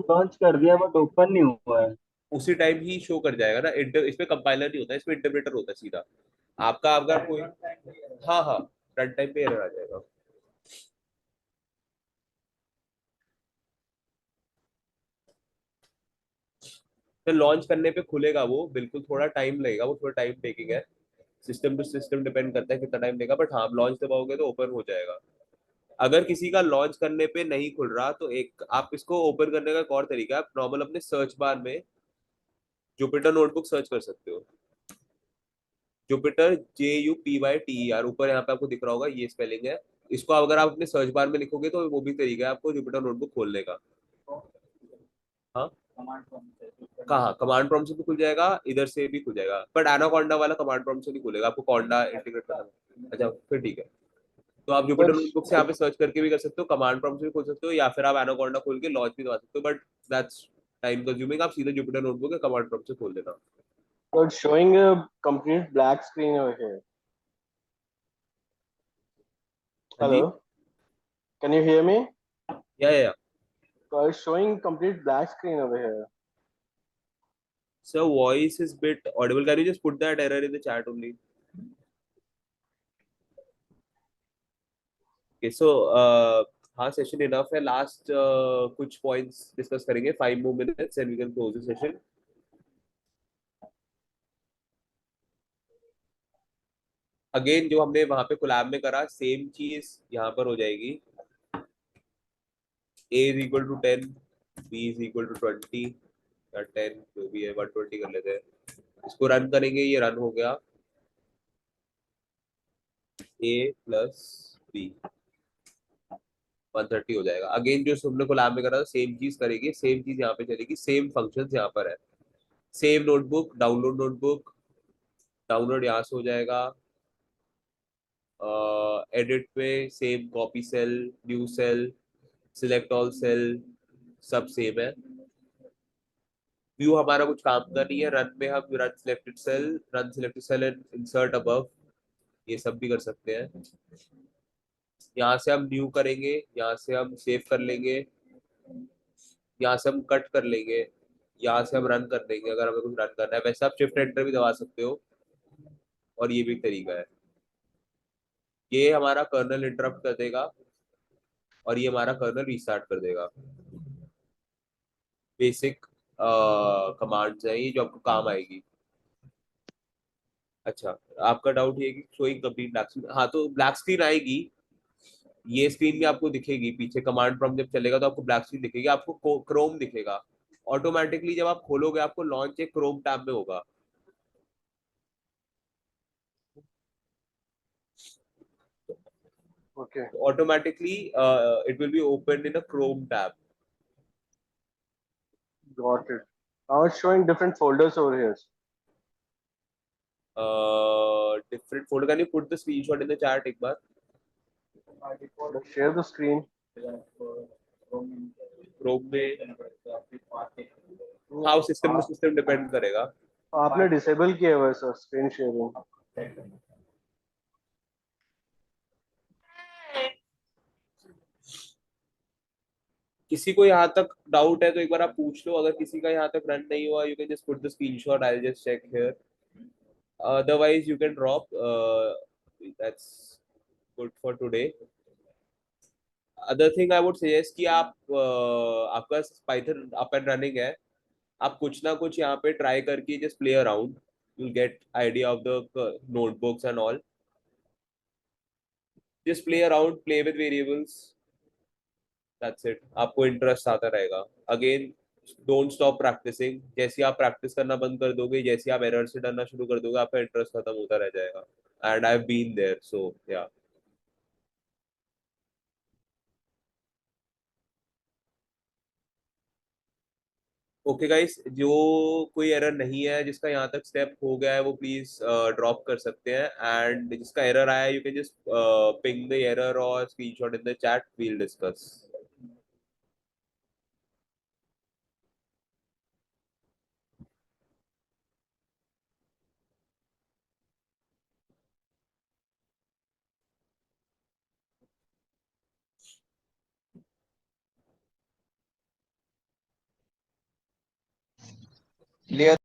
लॉन्च कर दिया बट ओपन नहीं हुआ है। उसी टाइम ही शो कर जाएगा ना, इसमें कंपाइलर नहीं होता, इसमें इंटरप्रेटर होता है सीधा। आपका अगर कोई, हाँ हाँ, रन टाइम पे एरर आ जाएगा। तो लॉन्च करने पे खुलेगा वो, बिल्कुल थोड़ा टाइम लगेगा, वो थोड़ा टाइम टेकिंग है, सिस्टम टू सिस्टम डिपेंड करता है कितना टाइम लेगा, बट हाँ, आप लॉन्च दबाओगे तो ओपन हो जाएगा। अगर किसी का लॉन्च करने पे नहीं खुल रहा तो एक आप इसको ओपन करने का एक और तरीका है, आप नॉर्मल अपने सर्च बार में जुपिटर नोटबुक सर्च कर सकते हो। जुपिटर JUPYTER, ऊपर यहाँ पे आपको दिख रहा होगा, ये स्पेलिंग है। इसको अगर आप अपने सर्च बार में लिखोगे तो वो भी तरीका है आपको जुपिटर नोटबुक खोलने का। हाँ, कहाँ कमांड प्रॉम्प्ट से भी खुल जाएगा, इधर से भी खुल जाएगा, बट एनाकोंडा वाला कमांड प्रॉम्प्ट से नहीं खुलेगा, आपको कोंडा इंटीग्रेट करना है। अच्छा फिर ठीक है, तो आप जुपिटर नोटबुक से यहाँ पे सर्च करके भी कर सकते हो, कमांड प्रॉम्प्ट से भी खोल सकते हो, या फिर आप एनाकोंडा खोल के लॉन्च भी दबा सकते हो, बट दैट्स टाइम कंज्यूमिंग। आप सीधे जुपिटर नोटबुक के कमांड प्रॉम्प्ट से खोल देना। So it's showing a complete black screen over here. हाँ जी, Hello, can you hear me? या So it's showing complete black screen over here. Sir voice is bit audible, can you just put that error in the chat only? Okay, so हाँ, session enough है, last कुछ points discuss करेंगे, 5 more minutes and we can close the session. Again जो हमने वहां पे collab में करा, सेम चीज यहाँ पर हो जाएगी। A is equal to 10, B is equal to 20 या 10 जो भी है, 120 कर लेते हैं। इसको रन करेंगे, ये रन हो गया, A plus B 130 हो जाएगा। अगेन जो हमने कोलैब में करा था सेम चीज करेगी, सेम चीज यहाँ पे चलेगी, सेम फंक्शंस यहाँ पर है। Save notebook, download notebook, download यहाँ से हो जाएगा, एडिट पे same copy cell, new cell, select all cell, सब सेम है। व्यू हमारा कुछ काम का नहीं है, रन में हम run selected cell and insert above, ये सब भी कर सकते हैं। यहाँ से हम न्यू करेंगे, यहाँ से हम सेव कर लेंगे, यहाँ से हम कट कर लेंगे, यहाँ से हम रन कर देंगे अगर हमें कुछ रन करना है। वैसे आप शिफ्ट एंटर भी दबा सकते हो, और ये भी एक तरीका है। ये हमारा कर्नल इंटरप्ट कर देगा और ये हमारा कर्नल रीस्टार्ट कर देगा। बेसिक कमांड्स है ये जो आपको काम आएगी। अच्छा, आपका डाउट ये है कि शोइंग कंप्लीट ब्लैक स्क्रीन, हाँ तो ब्लैक स्क्रीन आएगी, ये स्क्रीन भी आपको दिखेगी पीछे, कमांड प्रॉम्प्ट जब चलेगा तो आपको ब्लैक स्क्रीन दिखेगी, आपको क्रोम दिखेगा ऑटोमेटिकली, जब आप खोलोगे आपको लॉन्च एक क्रोम टैब में होगा। Okay, Automatically it will be opened in a Chrome tab. got it. Now it's showing different folders over here. Different folder, can you put the screenshot in the chat एक बार? Let's share the screen. Chrome में हाँ, system to system depend करेगा। आपने disable किया हुआ है sir screen sharing. किसी को यहाँ तक डाउट है तो एक बार आप पूछ लो, अगर किसी का यहाँ तक रन नहीं हुआ, you can just put the screenshot, I will just check here, otherwise you can drop, that's good for today. Other thing I would suggest कि आप आपका पाइथन अप एंड रनिंग है, आप कुछ ना कुछ यहाँ पे ट्राई करके just play around, you'll get idea of the notebooks and all. Just play around, play with variables. That's it. आपको इंटरेस्ट आता रहेगा. Again, don't stop practicing. जैसे आप प्रैक्टिस करना बंद कर दोगे, जैसे आप एरर से डरना शुरू कर दोगे, आपका इंटरेस्ट खत्म होता रह जाएगा. And I've been there, so yeah. Okay guys, जो कोई एरर नहीं है, जिसका यहाँ तक स्टेप हो गया है, वो प्लीज ड्रॉप कर सकते हैं. एंड जिसका एरर आया है, you can just ping the error और screenshot in the chat, we'll discuss. Clear